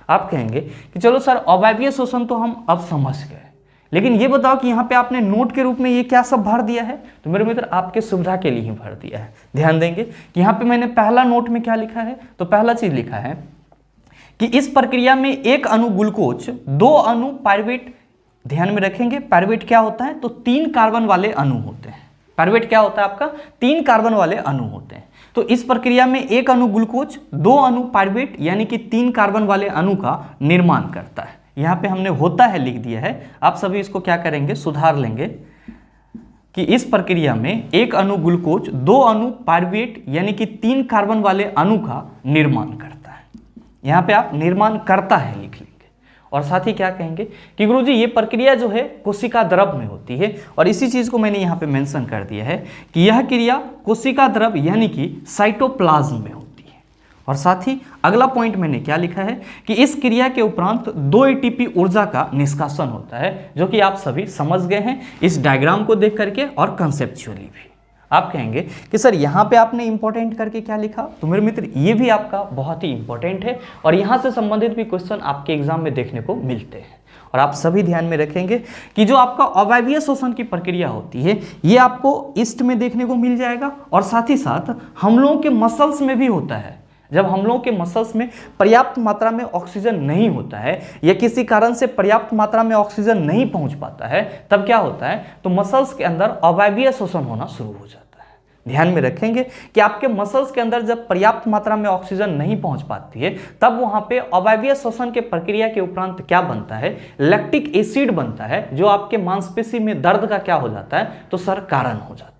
आप कहेंगे कि चलो सर अवायवीय श्वसन तो हम अब समझ गए, लेकिन ये बताओ कि यहाँ पे आपने नोट के रूप में ये क्या सब भर दिया है, तो मेरे मित्र आपके सुविधा के लिए ही भर दिया है। ध्यान देंगे कि यहाँ पे मैंने पहला नोट में क्या लिखा है, तो पहला चीज लिखा है कि इस प्रक्रिया में 1 अणु ग्लूकोज 2 अणु पायरुवेट। ध्यान में रखेंगे पायरुवेट क्या होता है, तो 3 कार्बन वाले अणु होते हैं। पायरुवेट क्या होता है आपका, 3 कार्बन वाले अणु होते हैं। तो इस प्रक्रिया में 1 अणु ग्लूकोज 2 अणु पायरुवेट यानी कि 3 कार्बन वाले अणु का निर्माण करता है। यहाँ पे हमने होता है लिख दिया है, आप सभी इसको क्या करेंगे, सुधार लेंगे कि इस प्रक्रिया में 1 अणु ग्लूकोज 2 अणु पायरुवेट यानी कि 3 कार्बन वाले अणु का निर्माण करता है। यहाँ पे आप निर्माण करता है लिख लेंगे। और साथ ही क्या कहेंगे कि गुरुजी ये प्रक्रिया जो है कोशिका द्रव में होती है, और इसी चीज को मैंने यहाँ पे मेंशन कर दिया है कि यह क्रिया कोशिका द्रव यानी कि साइटोप्लाज्म में होती है। और साथ ही अगला पॉइंट मैंने क्या लिखा है कि इस क्रिया के उपरांत 2 एटीपी ऊर्जा का निष्कासन होता है, जो कि आप सभी समझ गए हैं इस डायग्राम को देख करके और कंसेप्चुअली भी। आप कहेंगे कि सर यहाँ पे आपने इंपॉर्टेंट करके क्या लिखा, तो मेरे मित्र ये भी आपका बहुत ही इंपॉर्टेंट है और यहाँ से संबंधित भी क्वेश्चन आपके एग्जाम में देखने को मिलते हैं। और आप सभी ध्यान में रखेंगे कि जो आपका अवायवीय श्वसन की प्रक्रिया होती है ये आपको ईस्ट में देखने को मिल जाएगा, और साथ ही साथ हम लोगों के मसल्स में भी होता है। जब हम लोगों के मसल्स में पर्याप्त मात्रा में ऑक्सीजन नहीं होता है या किसी कारण से पर्याप्त मात्रा में ऑक्सीजन नहीं पहुंच पाता है, तब क्या होता है, तो मसल्स के अंदर अवायवीय श्वसन होना शुरू हो जाता है। ध्यान में रखेंगे कि आपके मसल्स के अंदर जब पर्याप्त मात्रा में ऑक्सीजन नहीं पहुंच पाती है, तब वहां पे अवायवीय श्वसन के प्रक्रिया के उपरांत क्या बनता है, लैक्टिक एसिड बनता है, जो आपके मांसपेशी में दर्द का क्या हो जाता है, तो सर कारण हो जाता है।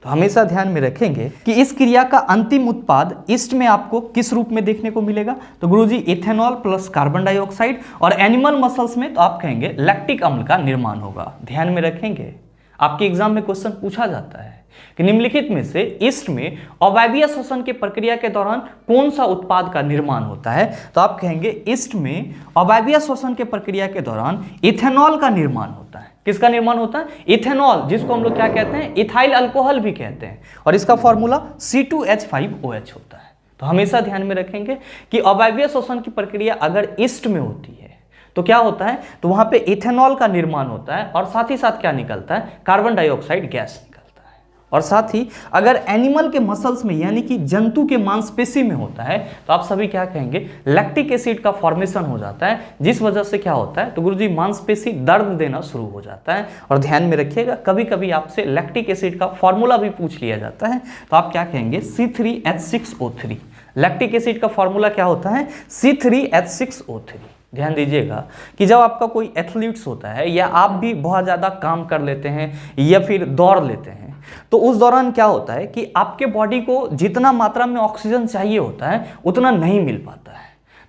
तो हमेशा ध्यान में रखेंगे कि इस क्रिया का अंतिम उत्पाद ईस्ट में आपको किस रूप में देखने को मिलेगा, तो गुरुजी इथेनॉल प्लस कार्बन डाइऑक्साइड, और एनिमल मसल्स में तो आप कहेंगे लैक्टिक अम्ल का निर्माण होगा। ध्यान में रखेंगे आपके एग्जाम में क्वेश्चन पूछा जाता है कि निम्नलिखित में से ईस्ट में अवायवीय श्वसन की प्रक्रिया के दौरान कौन सा उत्पाद का निर्माण होता है, तो आप कहेंगे ईस्ट में अवायवीय श्वसन के प्रक्रिया के दौरान इथेनॉल का निर्माण होता है। किसका निर्माण होता है, इथेनॉल, जिसको हम लोग क्या कहते हैं, इथाइल अल्कोहल भी कहते हैं, और इसका फॉर्मूला C2H5OH होता है। तो हमेशा ध्यान में रखेंगे कि अवायवीय श्वसन की प्रक्रिया अगर ईस्ट में होती है तो क्या होता है, तो वहां पे इथेनॉल का निर्माण होता है, और साथ ही साथ क्या निकलता है, कार्बन डाइऑक्साइड गैस निकलता है। और साथ ही अगर एनिमल के मसल्स में यानी कि जंतु के मांसपेशी में होता है, तो आप सभी क्या कहेंगे, लैक्टिक एसिड का फॉर्मेशन हो जाता है, जिस वजह से क्या होता है, तो गुरुजी मांसपेशी दर्द देना शुरू हो जाता है। और ध्यान में रखिएगा कभी कभी आपसे लैक्टिक एसिड का फॉर्मूला भी पूछ लिया जाता है, तो आप क्या कहेंगे, C3H6O3। लैक्टिक एसिड का फॉर्मूला क्या होता है, C3H6O3। ध्यान दीजिएगा कि जब आपका कोई एथलीट्स होता है या आप भी बहुत ज़्यादा काम कर लेते हैं या फिर दौड़ लेते हैं, तो उस दौरान क्या होता है कि आपके बॉडी को जितना मात्रा में ऑक्सीजन चाहिए होता है उतना नहीं मिल पाता है।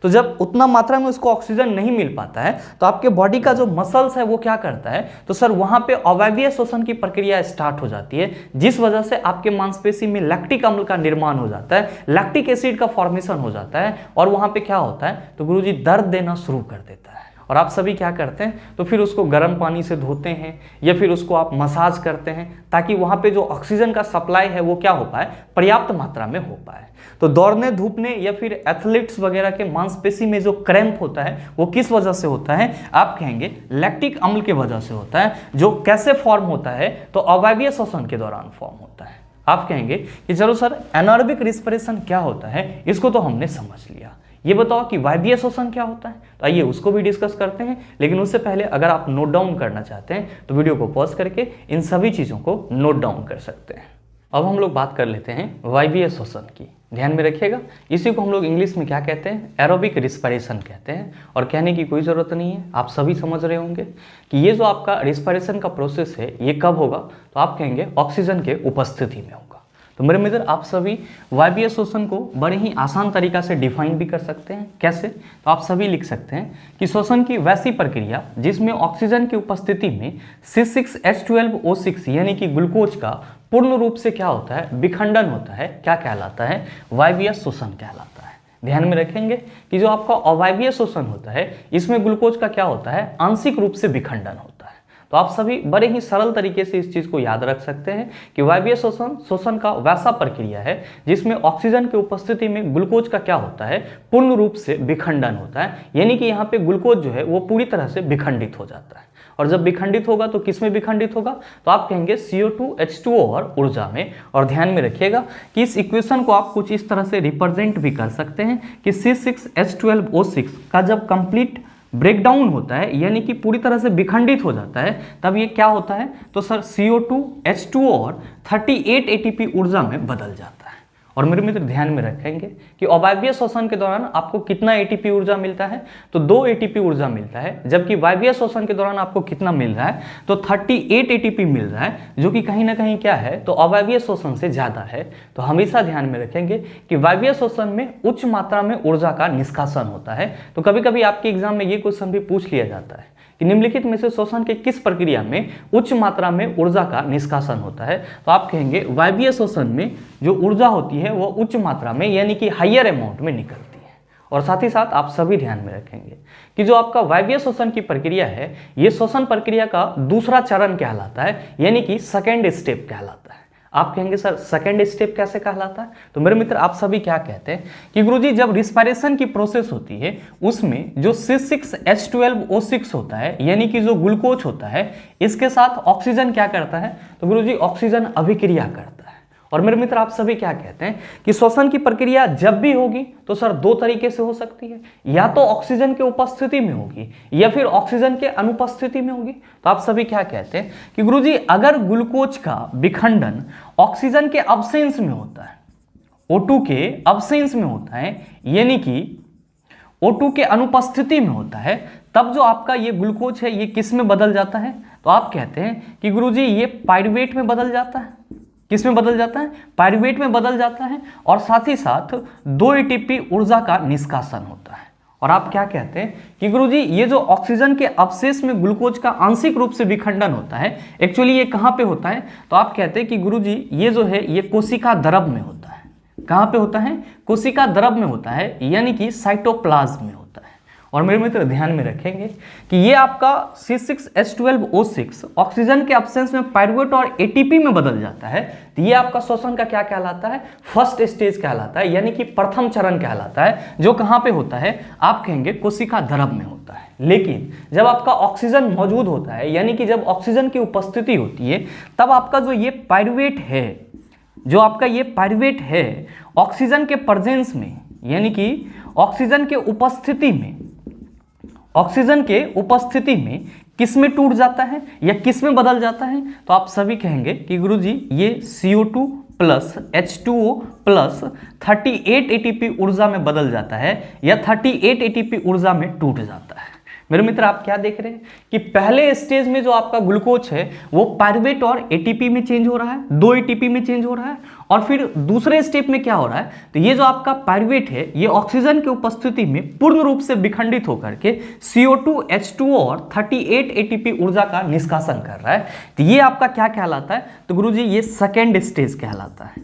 तो जब उतना मात्रा में उसको ऑक्सीजन नहीं मिल पाता है, तो आपके बॉडी का जो मसल्स है वो क्या करता है, तो सर वहां पे अवायवीय श्वसन की प्रक्रिया स्टार्ट हो जाती है, जिस वजह से आपके मांसपेशी में लैक्टिक अम्ल का निर्माण हो जाता है, लैक्टिक एसिड का फॉर्मेशन हो जाता है, और वहां पे क्या होता है, तो गुरुजी दर्द देना शुरू कर देता है। और आप सभी क्या करते हैं, तो फिर उसको गर्म पानी से धोते हैं या फिर उसको आप मसाज करते हैं, ताकि वहाँ पे जो ऑक्सीजन का सप्लाई है वो क्या हो पाए, पर्याप्त मात्रा में हो पाए। तो दौड़ने धूपने या फिर एथलीट्स वगैरह के मांसपेशी में जो क्रैम्प होता है वो किस वजह से होता है, आप कहेंगे लैक्टिक अम्ल के वजह से होता है, जो कैसे फॉर्म होता है, तो अवायवीय श्वसन के दौरान फॉर्म होता है। आप कहेंगे कि चलो सर एनारोबिक रिस्पिरेशन क्या होता है, इसको तो हमने समझ लिया, ये बताओ कि वायवीय श्वसन क्या होता है, तो आइए उसको भी डिस्कस करते हैं। लेकिन उससे पहले अगर आप नोट डाउन करना चाहते हैं तो वीडियो को पॉज करके इन सभी चीज़ों को नोट डाउन कर सकते हैं। अब हम लोग बात कर लेते हैं वायवीय श्वसन की। ध्यान में रखिएगा, इसी को हम लोग इंग्लिश में क्या कहते हैं, एरोबिक रिस्पिरेशन कहते हैं, और कहने की कोई ज़रूरत नहीं है, आप सभी समझ रहे होंगे कि ये जो आपका रिस्पिरेशन का प्रोसेस है ये कब होगा, तो आप कहेंगे ऑक्सीजन के उपस्थिति में होगा। तो मेरे मित्र आप सभी वायवीय श्वसन को बड़े ही आसान तरीका से डिफाइन भी कर सकते हैं। कैसे, तो आप सभी लिख सकते हैं कि श्वसन की वैसी प्रक्रिया जिसमें ऑक्सीजन की उपस्थिति में C6H12O6 यानी कि ग्लूकोज का पूर्ण रूप से क्या होता है, विखंडन होता है, क्या कहलाता है, वायवीय श्वसन कहलाता है। ध्यान में रखेंगे कि जो आपका अवायवीय श्वसन होता है इसमें ग्लूकोज का क्या होता है, आंशिक रूप से विखंडन होता है। तो आप सभी बड़े ही सरल तरीके से इस चीज को याद रख सकते हैं कि वायवीय श्वसन का वैसा प्रक्रिया है जिसमें ऑक्सीजन की उपस्थिति में ग्लूकोज का क्या होता है, पूर्ण रूप से विखंडन होता है, यानी कि यहाँ पे ग्लूकोज जो है वो पूरी तरह से विखंडित हो जाता है। और जब विखंडित होगा तो किस में विखंडित होगा, तो आप कहेंगे CO2H2O और ऊर्जा में। और ध्यान में रखिएगा कि इस इक्वेशन को आप कुछ इस तरह से रिप्रेजेंट भी कर सकते हैं कि C6H12O6 का जब कंप्लीट ब्रेकडाउन होता है यानी कि पूरी तरह से विखंडित हो जाता है, तब ये क्या होता है, तो सर CO2H2O और 38 ATP ऊर्जा में बदल जाता है। और मेरे मित्र ध्यान में रखेंगे कि अवायवीय श्वसन के दौरान आपको कितना एटीपी ऊर्जा मिलता है, तो 2 एटीपी ऊर्जा मिलता है, जबकि वायवीय श्वसन के दौरान आपको कितना मिल रहा है, तो 38 एटीपी मिल रहा है, जो कि कहीं ना कहीं क्या है, तो अवायवीय श्वसन से ज्यादा है। तो हमेशा ध्यान में रखेंगे कि वायवीय श्वसन में उच्च मात्रा में ऊर्जा का निष्कासन होता है। तो कभी कभी आपके एग्जाम में ये क्वेश्चन भी पूछ लिया जाता है कि निम्नलिखित में से श्वसन के किस प्रक्रिया में उच्च मात्रा में ऊर्जा का निष्कासन होता है, तो आप कहेंगे वायवीय श्वसन में जो ऊर्जा होती है वो उच्च मात्रा में यानी कि हायर अमाउंट में निकलती है। और साथ ही साथ आप सभी ध्यान में रखेंगे कि जो आपका वायवीय श्वसन की प्रक्रिया है, ये श्वसन प्रक्रिया का दूसरा चरण कहलाता है, यानी कि सेकेंड स्टेप कहलाता है। आप कहेंगे सर सेकेंड स्टेप कैसे कहलाता है, तो मेरे मित्र आप सभी क्या कहते हैं कि गुरुजी जब रिस्पायरेशन की प्रोसेस होती है उसमें जो C6H12O6 होता है, यानी कि जो ग्लूकोज होता है, इसके साथ ऑक्सीजन क्या करता है, तो गुरुजी ऑक्सीजन अभिक्रिया करता है। और मेरे मित्र आप सभी क्या कहते हैं कि श्वसन की प्रक्रिया जब भी होगी तो सर 2 तरीके से हो सकती है, या तो ऑक्सीजन के उपस्थिति में होगी या फिर ऑक्सीजन के अनुपस्थिति में होगी। तो आप सभी क्या कहते हैं कि गुरुजी अगर ग्लूकोज का विखंडन ऑक्सीजन के अब्सेंस में होता है, O2 के अब्सेंस में होता है, यानी कि O2 के अनुपस्थिति में होता है, तब जो आपका ये ग्लूकोज है ये किस में बदल जाता है, तो आप कहते हैं कि गुरुजी ये पायरुवेट में बदल जाता है। किस में बदल जाता है, पायरुवेट में बदल जाता है, और साथ ही साथ 2 एटीपी ऊर्जा का निष्कासन होता है। और आप क्या कहते हैं कि गुरुजी ये जो ऑक्सीजन के अवशेष में ग्लूकोज का आंशिक रूप से विखंडन होता है, एक्चुअली ये कहाँ पे होता है, तो आप कहते हैं कि गुरुजी ये जो है ये कोशिका द्रव में होता है। कहाँ पे होता है, कोशिका द्रव में होता है, यानी कि साइटोप्लाज्म में होता है। और मेरे मित्र ध्यान में रखेंगे कि ये आपका C6H12O6 ऑक्सीजन के अब्सेंस में पायरुवेट और एटीपी में बदल जाता है, तो ये आपका श्वसन का क्या कहलाता है, फर्स्ट स्टेज कहलाता है, यानी कि प्रथम चरण कहलाता है, जो कहाँ पे होता है, आप कहेंगे कोशिका द्रव में होता है। लेकिन जब आपका ऑक्सीजन मौजूद होता है, यानी कि जब ऑक्सीजन की उपस्थिति होती है, तब आपका जो ये पायरुवेट है, जो आपका ये पायरुवेट है, ऑक्सीजन के प्रेजेंस में यानी कि ऑक्सीजन के उपस्थिति में, ऑक्सीजन के उपस्थिति में किस में टूट जाता है या किस में बदल जाता है, तो आप सभी कहेंगे कि गुरुजी ये CO2 plus H2O plus 38 ATP ऊर्जा में बदल जाता है या 38 एटीपी ऊर्जा में टूट जाता है। मेरे मित्र आप क्या देख रहे हैं कि पहले स्टेज में जो आपका ग्लूकोज है वो पायरुवेट और एटीपी में चेंज हो रहा है, 2 एटीपी में चेंज हो रहा है, और फिर दूसरे स्टेप में क्या हो रहा है, तो ये जो आपका पायरुवेट है ये ऑक्सीजन की उपस्थिति में पूर्ण रूप से विखंडित होकर के CO2 H2O और 38 एटीपी ऊर्जा का निष्कासन कर रहा है। तो ये आपका क्या कहलाता है, तो गुरुजी ये सेकेंड स्टेज कहलाता है।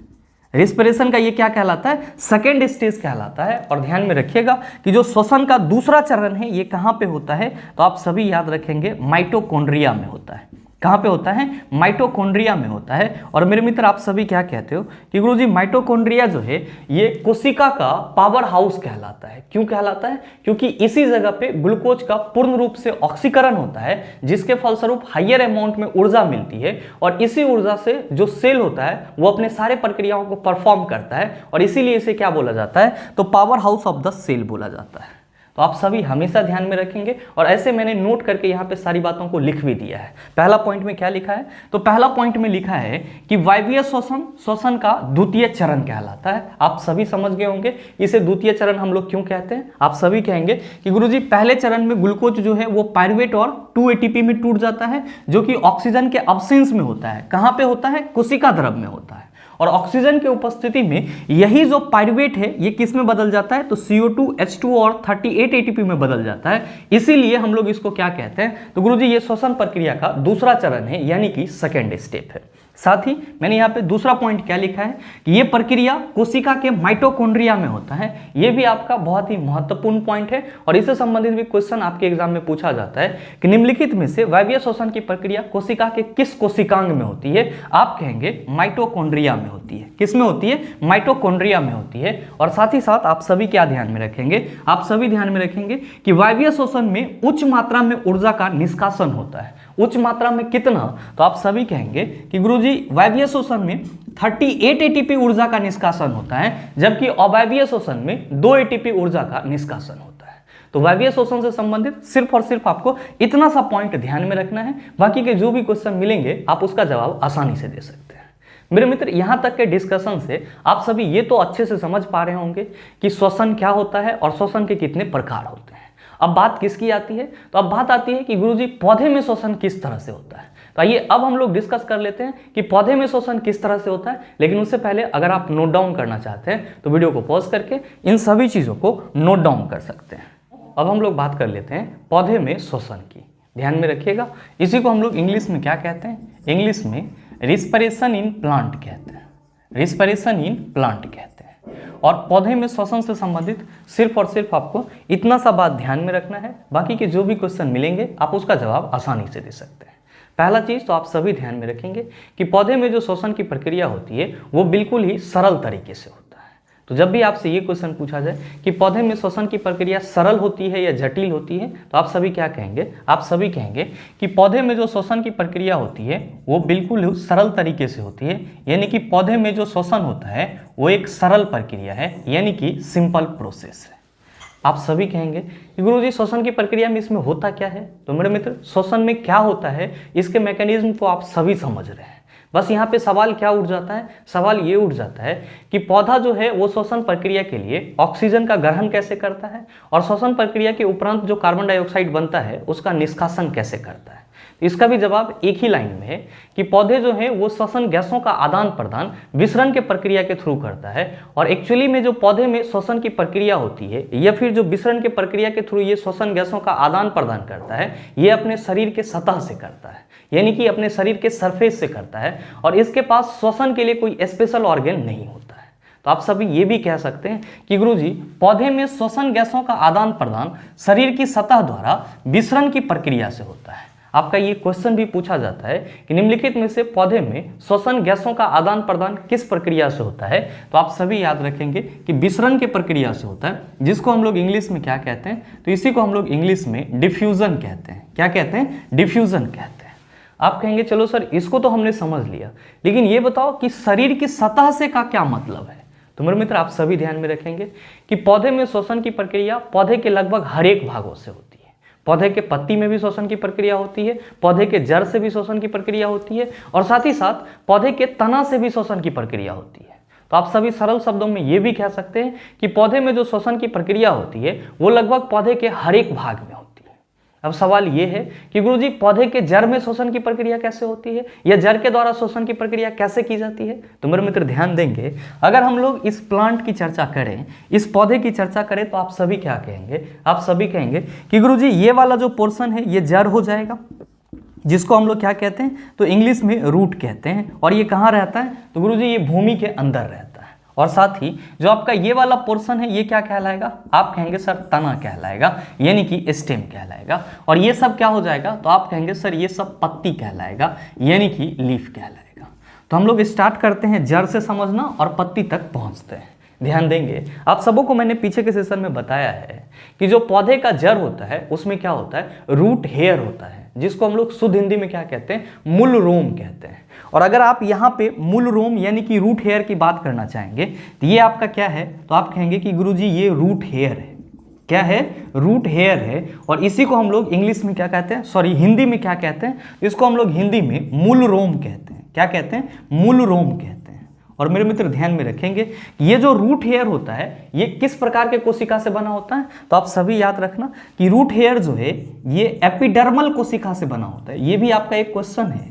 रेस्पिरेशन का ये क्या कहलाता है, सेकेंड स्टेज कहलाता है। और ध्यान में रखिएगा कि जो श्वसन का दूसरा चरण है ये कहाँ पे होता है, तो आप सभी याद रखेंगे माइटोकॉन्ड्रिया में होता है। कहाँ पे होता है, माइटोकॉन्ड्रिया में होता है। और मेरे मित्र आप सभी क्या कहते हो कि गुरुजी माइटोकॉन्ड्रिया जो है ये कोशिका का पावर हाउस कहलाता है। क्यों कहलाता है, क्योंकि इसी जगह पे ग्लूकोज का पूर्ण रूप से ऑक्सीकरण होता है, जिसके फलस्वरूप हायर अमाउंट में ऊर्जा मिलती है, और इसी ऊर्जा से जो सेल होता है वो अपने सारे प्रक्रियाओं को परफॉर्म करता है, और इसीलिए इसे क्या बोला जाता है, तो power house of the cell बोला जाता है। तो आप सभी हमेशा ध्यान में रखेंगे, और ऐसे मैंने नोट करके यहाँ पे सारी बातों को लिख भी दिया है। पहला पॉइंट में क्या लिखा है, तो पहला पॉइंट में लिखा है कि वायवीय श्वसन श्वसन का द्वितीय चरण कहलाता है। आप सभी समझ गए होंगे इसे द्वितीय चरण हम लोग क्यों कहते हैं। आप सभी कहेंगे कि गुरुजी पहले चरण में ग्लूकोज जो है वो पायरुवेट और 2 एटीपी में टूट जाता है, जो कि ऑक्सीजन के अब्सेंस में होता है। कहाँ पे होता है, कोशिका द्रव में होता है। और ऑक्सीजन की उपस्थिति में यही जो पायरुवेट है ये किस में बदल जाता है, तो CO2 H2O और 38 एटीपी में बदल जाता है। इसीलिए हम लोग इसको क्या कहते हैं, तो गुरुजी ये श्वसन प्रक्रिया का दूसरा चरण है, यानी कि सेकेंड स्टेप है। साथ ही मैंने यहाँ पे दूसरा पॉइंट क्या लिखा है कि ये प्रक्रिया कोशिका के माइटोकॉन्ड्रिया में होता है। ये भी आपका बहुत ही महत्वपूर्ण पॉइंट है, और इससे संबंधित भी क्वेश्चन आपके एग्जाम में पूछा जाता है कि निम्नलिखित में से वायवीय श्वसन की प्रक्रिया कोशिका के किस कोशिकांग में होती है। आप कहेंगे माइटोकॉन्ड्रिया में होती है। किस में होती है, माइटोकॉन्ड्रिया में होती है। और साथ ही साथ आप सभी क्या ध्यान में रखेंगे, आप सभी ध्यान में रखेंगे कि वायवीय श्वसन में उच्च मात्रा में ऊर्जा का निष्कासन होता है। उच्च मात्रा में कितना, तो आप सभी कहेंगे कि गुरुजी वायवीय श्वसन में 38 एटीपी ऊर्जा का निष्कासन होता है, जबकि अवायवीय श्वसन में 2 एटीपी ऊर्जा का निष्कासन होता है। तो वायवीय श्वसन से संबंधित सिर्फ और सिर्फ आपको इतना सा पॉइंट ध्यान में रखना है। बाकी के जो भी क्वेश्चन मिलेंगे आप उसका जवाब आसानी से दे सकते हैं। मेरे मित्र, यहाँ तक के डिस्कशन से आप सभी ये तो अच्छे से समझ पा रहे होंगे कि श्वसन क्या होता है और श्वसन के कितने प्रकार होते हैं। अब बात किसकी आती है? तो अब बात आती है कि गुरुजी पौधे में श्वसन किस तरह से होता है। तो आइए अब हम लोग डिस्कस कर लेते हैं कि पौधे में श्वसन किस तरह से होता है। लेकिन उससे पहले अगर आप नोट डाउन करना चाहते हैं तो वीडियो को पॉज करके इन सभी चीज़ों को नोट डाउन कर सकते हैं। अब हम लोग बात कर लेते हैं पौधे में श्वसन की। ध्यान में रखिएगा, इसी को हम लोग इंग्लिश में क्या कहते हैं? इंग्लिश में रिस्पिरेशन इन प्लांट कहते हैं। रिस्पिरेशन इन प्लांट कहते हैं। और पौधे में श्वसन से संबंधित सिर्फ और सिर्फ आपको इतना सा बात ध्यान में रखना है। बाकी के जो भी क्वेश्चन मिलेंगे आप उसका जवाब आसानी से दे सकते हैं। पहला चीज़ तो आप सभी ध्यान में रखेंगे कि पौधे में जो श्वसन की प्रक्रिया होती है वो बिल्कुल ही सरल तरीके से होता है। तो जब भी आपसे ये क्वेश्चन पूछा जाए कि पौधे में श्वसन की प्रक्रिया सरल होती है या जटिल होती है, तो आप सभी क्या कहेंगे? आप सभी कहेंगे कि पौधे में जो श्वसन की प्रक्रिया होती है वो बिल्कुल सरल तरीके से होती है। यानी कि पौधे में जो श्वसन होता है वो एक सरल प्रक्रिया है, यानी कि सिंपल प्रोसेस है। आप सभी कहेंगे कि गुरुजी श्वसन की प्रक्रिया में इसमें होता क्या है? तो मेरे मित्र, श्वसन में क्या होता है इसके मैकेनिज्म को आप सभी समझ रहे हैं। बस यहाँ पे सवाल क्या उठ जाता है? सवाल ये उठ जाता है कि पौधा जो है वो श्वसन प्रक्रिया के लिए ऑक्सीजन का ग्रहण कैसे करता है और श्वसन प्रक्रिया के उपरांत जो कार्बन डाइऑक्साइड बनता है उसका निष्कासन कैसे करता है। इसका भी जवाब एक ही लाइन में है कि पौधे जो है वो श्वसन गैसों का आदान प्रदान विसरण के प्रक्रिया के थ्रू करता है। और एक्चुअली में जो पौधे में श्वसन की प्रक्रिया होती है या फिर जो विसरण के प्रक्रिया के थ्रू ये श्वसन गैसों का आदान प्रदान करता है, ये अपने शरीर के सतह से करता है, यानी कि अपने शरीर के सरफेस से करता है। और इसके पास श्वसन के लिए कोई स्पेशल ऑर्गन नहीं होता है। तो आप सभी ये भी कह सकते हैं कि गुरुजी पौधे में श्वसन गैसों का आदान प्रदान शरीर की सतह द्वारा विसरण की प्रक्रिया से होता है। आपका ये क्वेश्चन भी पूछा जाता है कि निम्नलिखित में से पौधे में श्वसन गैसों का आदान प्रदान किस प्रक्रिया से होता है? तो आप सभी याद रखेंगे कि विसरण की प्रक्रिया से होता है, जिसको हम लोग इंग्लिश में क्या कहते हैं? तो इसी को हम लोग इंग्लिश में डिफ्यूजन कहते हैं। क्या कहते हैं? डिफ्यूजन कहते हैं। आप कहेंगे चलो सर इसको तो हमने समझ लिया, लेकिन ये बताओ कि शरीर की सतह से का क्या मतलब है? तो मेरे मित्र, आप सभी ध्यान में रखेंगे कि पौधे में श्वसन की प्रक्रिया पौधे के लगभग हर एक भागों से होती है। पौधे के पत्ती में भी श्वसन की प्रक्रिया होती है, पौधे के जड़ से भी श्वसन की प्रक्रिया होती है और साथ ही साथ पौधे के तना से भी श्वसन की प्रक्रिया होती है। तो आप सभी सरल शब्दों में ये भी कह सकते हैं कि पौधे में जो श्वसन की प्रक्रिया होती है वो लगभग पौधे के हर एक भाग में होती है। अब सवाल ये है कि गुरुजी पौधे के जड़ में श्वसन की प्रक्रिया कैसे होती है या जड़ के द्वारा श्वसन की प्रक्रिया कैसे की जाती है? तो मेरे मित्र ध्यान देंगे, अगर हम लोग इस प्लांट की चर्चा करें, इस पौधे की चर्चा करें, तो आप सभी क्या कहेंगे? आप सभी कहेंगे कि गुरुजी ये वाला जो पोर्शन है ये जड़ हो जाएगा, जिसको हम लोग क्या कहते हैं? तो इंग्लिश में रूट कहते हैं। और ये कहाँ रहता है? तो गुरुजी ये भूमि के अंदर रहता है। और साथ ही जो आपका ये वाला पोर्शन है ये क्या कहलाएगा? आप कहेंगे सर तना कहलाएगा, यानी कि स्टेम कहलाएगा। और ये सब क्या हो जाएगा? तो आप कहेंगे सर ये सब पत्ती कहलाएगा, यानी कि लीफ कहलाएगा। तो हम लोग स्टार्ट करते हैं जड़ से समझना और पत्ती तक पहुंचते हैं। ध्यान देंगे, आप सबों को मैंने पीछे के सेशन में बताया है कि जो पौधे का जड़ होता है उसमें क्या होता है? रूट हेयर होता है, जिसको हम लोग शुद्ध हिंदी में क्या कहते हैं? मूल रोम कहते हैं। और अगर आप यहाँ पे मूल रोम यानी कि रूट हेयर की बात करना चाहेंगे तो ये आपका क्या है? तो आप कहेंगे कि गुरुजी ये रूट हेयर है। क्या है? रूट हेयर है। और इसी को हम लोग इंग्लिश में क्या कहते हैं? सॉरी, हिंदी में क्या कहते हैं? इसको हम लोग हिंदी में मूल रोम कहते हैं। क्या कहते हैं? मूल रोम कहते हैं। और मेरे मित्र ध्यान में रखेंगे कि ये जो रूट हेयर होता है ये किस प्रकार के कोशिका से बना होता है? तो आप सभी याद रखना कि रूट हेयर जो है ये एपिडर्मल कोशिका से बना होता है। ये भी आपका एक क्वेश्चन है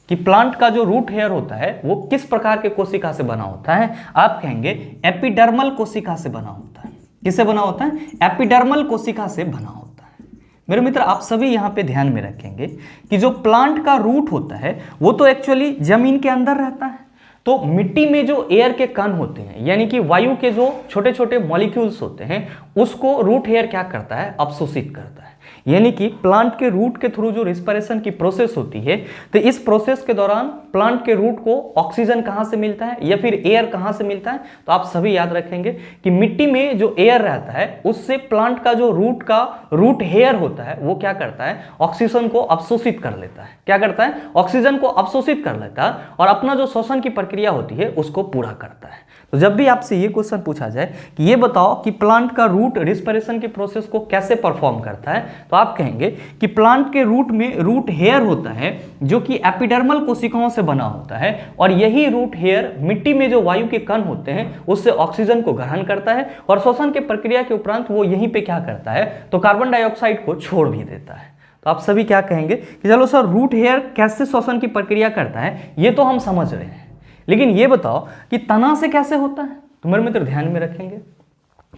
कि प्लांट का जो रूट हेयर होता है वो किस प्रकार के कोशिका से बना होता है? आप कहेंगे एपिडर्मल कोशिका से बना होता है। किससे बना होता है? एपिडर्मल कोशिका से बना होता है। मेरे मित्र, आप सभी यहाँ पे ध्यान में रखेंगे कि जो प्लांट का रूट होता है वो तो एक्चुअली जमीन के अंदर रहता है। तो मिट्टी में जो एयर के कण होते हैं, यानी कि वायु के जो छोटे छोटे मॉलिक्यूल्स होते हैं, उसको रूट हेयर क्या करता है? अवशोषित करता है। यानी कि प्लांट के रूट के थ्रू जो रिस्पिरेशन की प्रोसेस होती है, तो इस प्रोसेस के दौरान प्लांट के रूट को ऑक्सीजन कहाँ से मिलता है या फिर एयर कहाँ से मिलता है? तो आप सभी याद रखेंगे कि मिट्टी में जो एयर रहता है उससे प्लांट का जो रूट हेयर होता है वो क्या करता है? ऑक्सीजन को अवशोषित कर लेता है। क्या करता है? ऑक्सीजन को अवशोषित कर लेता है और अपना जो श्वसन की प्रक्रिया होती है उसको पूरा करता है। तो जब भी आपसे ये क्वेश्चन पूछा जाए कि ये बताओ कि प्लांट का रूट रिस्पिरेशन की प्रोसेस को कैसे परफॉर्म करता है, तो आप कहेंगे कि प्लांट के रूट में रूट हेयर होता है जो कि एपिडर्मल कोशिकाओं से बना होता है और यही रूट हेयर मिट्टी में जो वायु के कण होते हैं उससे ऑक्सीजन को ग्रहण करता है और श्वसन की प्रक्रिया के उपरांत वो यहीं पे क्या करता है, तो कार्बन डाइऑक्साइड को छोड़ भी देता है। तो आप सभी क्या कहेंगे कि चलो सर रूट हेयर कैसे श्वसन की प्रक्रिया करता है ये तो हम समझ रहे हैं, लेकिन ये बताओ कि तना से कैसे होता है। तो मेरे मित्र ध्यान में रखेंगे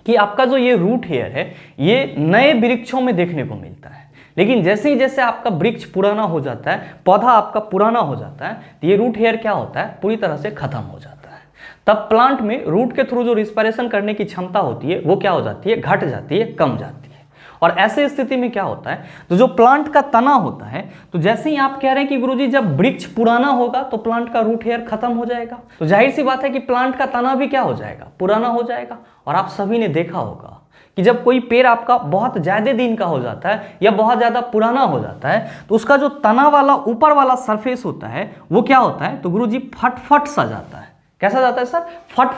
कि आपका जो ये रूट हेयर है ये नए वृक्षों में देखने को मिलता है, लेकिन जैसे ही जैसे आपका वृक्ष पुराना हो जाता है, पौधा आपका पुराना हो जाता है, तो ये रूट हेयर क्या होता है, पूरी तरह से खत्म हो जाता है। तब प्लांट में रूट के थ्रू जो रिस्पायरेशन करने की क्षमता होती है वो क्या हो जाती है, घट जाती है, कम जाती है। और ऐसे स्थिति में क्या होता है, तो जो प्लांट का तना होता है, तो जैसे ही आप कह रहे हैं कि गुरुजी जब वृक्ष पुराना होगा तो प्लांट का रूट हेयर खत्म हो जाएगा, तो जाहिर सी बात है कि प्लांट का तना भी क्या हो जाएगा, पुराना हो जाएगा। और आप सभी ने देखा होगा कि जब कोई पेड़ आपका बहुत ज्यादा दिन का हो जाता है या बहुत ज्यादा पुराना हो जाता है तो उसका जो तना वाला ऊपर वाला सरफेस होता है वो क्या होता है, तो गुरुजी फट सा जाता है। कैसा जाता है सर,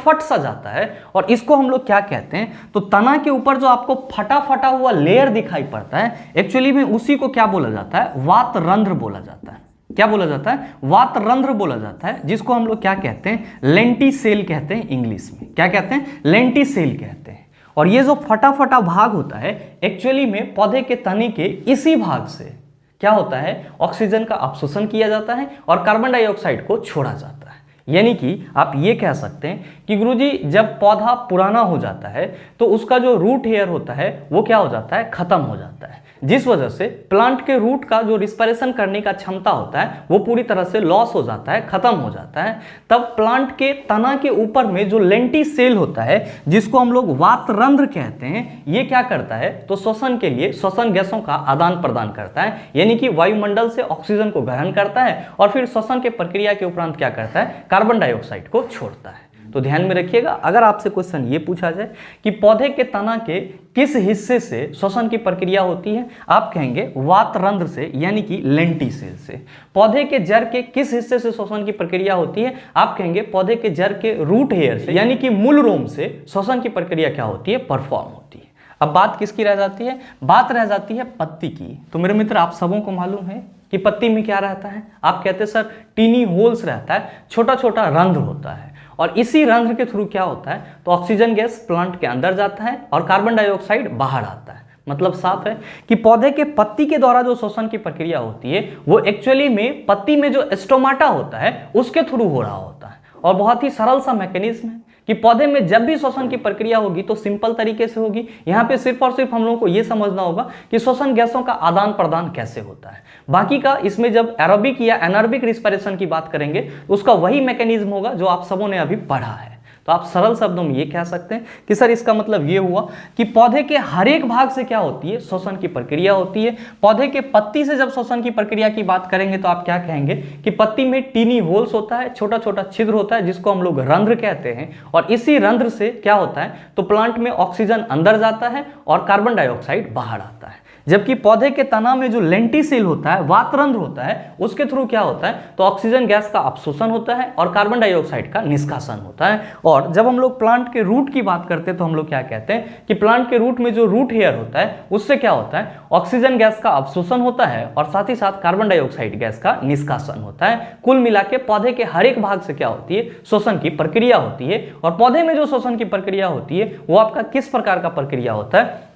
फट सा जाता है। और इसको हम लोग क्या कहते हैं, तो तना के ऊपर जो आपको फटा हुआ लेयर दिखाई पड़ता है, एक्चुअली में उसी को क्या बोला जाता है, वातरंध्र बोला जाता है। क्या बोला जाता है, वातरंध्र बोला जाता है, जिसको हम लोग क्या कहते हैं, लेंटिसेल कहते हैं इंग्लिश में। क्या कहते हैं, लेंटिसेल कहते हैं। और ये जो फटा भाग होता है एक्चुअली में पौधे के तने के इसी भाग से क्या होता है, ऑक्सीजन का अवशोषण किया जाता है और कार्बन डाइऑक्साइड को छोड़ा जाता है। यानी कि आप ये कह सकते हैं कि गुरुजी जब पौधा पुराना हो जाता है तो उसका जो रूट हेयर होता है वो क्या हो जाता है, खत्म हो जाता है, जिस वजह से प्लांट के रूट का जो रिस्पायरेशन करने का क्षमता होता है वो पूरी तरह से लॉस हो जाता है, खत्म हो जाता है। तब प्लांट के तना के ऊपर में जो लेंटिसेल होता है, जिसको हम लोग वातरंध्र कहते हैं, ये क्या करता है, तो श्वसन के लिए श्वसन गैसों का आदान प्रदान करता है, यानी कि वायुमंडल से ऑक्सीजन को ग्रहण करता है और फिर श्वसन के प्रक्रिया के उपरांत क्या करता है, कार्बन डाइऑक्साइड को छोड़ता है। तो ध्यान में रखिएगा, अगर आपसे क्वेश्चन ये पूछा जाए कि पौधे के तना के किस हिस्से से श्वसन की प्रक्रिया होती है, आप कहेंगे वातरंध्र से, यानी कि लेंटिसेल से। पौधे के जड़ के किस हिस्से से श्वसन की प्रक्रिया होती है, आप कहेंगे पौधे के जड़ के रूट हेयर से, यानी कि मूल रोम से श्वसन की प्रक्रिया क्या होती है, परफॉर्म होती है। अब बात किसकी रह जाती है, बात रह जाती है पत्ती की। तो मेरे मित्र आप सबों को मालूम है कि पत्ती में क्या रहता है, आप कहते हैं सर टीनी होल्स रहता है, छोटा रंध्र होता है। और इसी रंध्र के थ्रू क्या होता है, तो ऑक्सीजन गैस प्लांट के अंदर जाता है और कार्बन डाइऑक्साइड बाहर आता है। मतलब साफ है कि पौधे के पत्ती के द्वारा जो श्वसन की प्रक्रिया होती है वो एक्चुअली में पत्ती में जो स्टोमाटा होता है उसके थ्रू हो रहा होता है। और बहुत ही सरल सा मैकेनिज्म है कि पौधे में जब भी श्वसन की प्रक्रिया होगी तो सिंपल तरीके से होगी। यहाँ पे सिर्फ और सिर्फ हम लोगों को ये समझना होगा कि श्वसन गैसों का आदान प्रदान कैसे होता है। बाकी का इसमें जब एरोबिक या एनारोबिक रिस्पायरेशन की बात करेंगे तो उसका वही मैकेनिज्म होगा जो आप सबों ने अभी पढ़ा है। तो आप सरल शब्दों में ये कह सकते हैं कि सर इसका मतलब ये हुआ कि पौधे के हर एक भाग से क्या होती है, श्वसन की प्रक्रिया होती है। पौधे के पत्ती से जब श्वसन की प्रक्रिया की बात करेंगे तो आप क्या कहेंगे कि पत्ती में टीनी होल्स होता है, छोटा छिद्र होता है, जिसको हम लोग रंध्र कहते हैं। और इसी रंध्र से क्या होता है, तो प्लांट में ऑक्सीजन अंदर जाता है और कार्बन डाइऑक्साइड बाहर आता है। जबकि पौधे के तना में जो लेंटिसेल होता है, वातरंध्र होता है, उसके थ्रू क्या होता है, तो ऑक्सीजन गैस का अवशोषण होता है और कार्बन डाइऑक्साइड का निष्कासन होता है। और जब हम लोग प्लांट के रूट की बात करते हैं तो हम लोग क्या कहते हैं कि प्लांट के रूट में जो रूट हेयर होता है उससे क्या होता है, ऑक्सीजन गैस का अवशोषण होता है और साथ ही साथ कार्बन डाइऑक्साइड गैस का निष्कासन होता है। कुल मिला के पौधे के हर एक भाग से क्या होती है, श्वसन की प्रक्रिया होती है। और पौधे में जो श्वसन की प्रक्रिया होती है वो आपका किस प्रकार का प्रक्रिया होता है,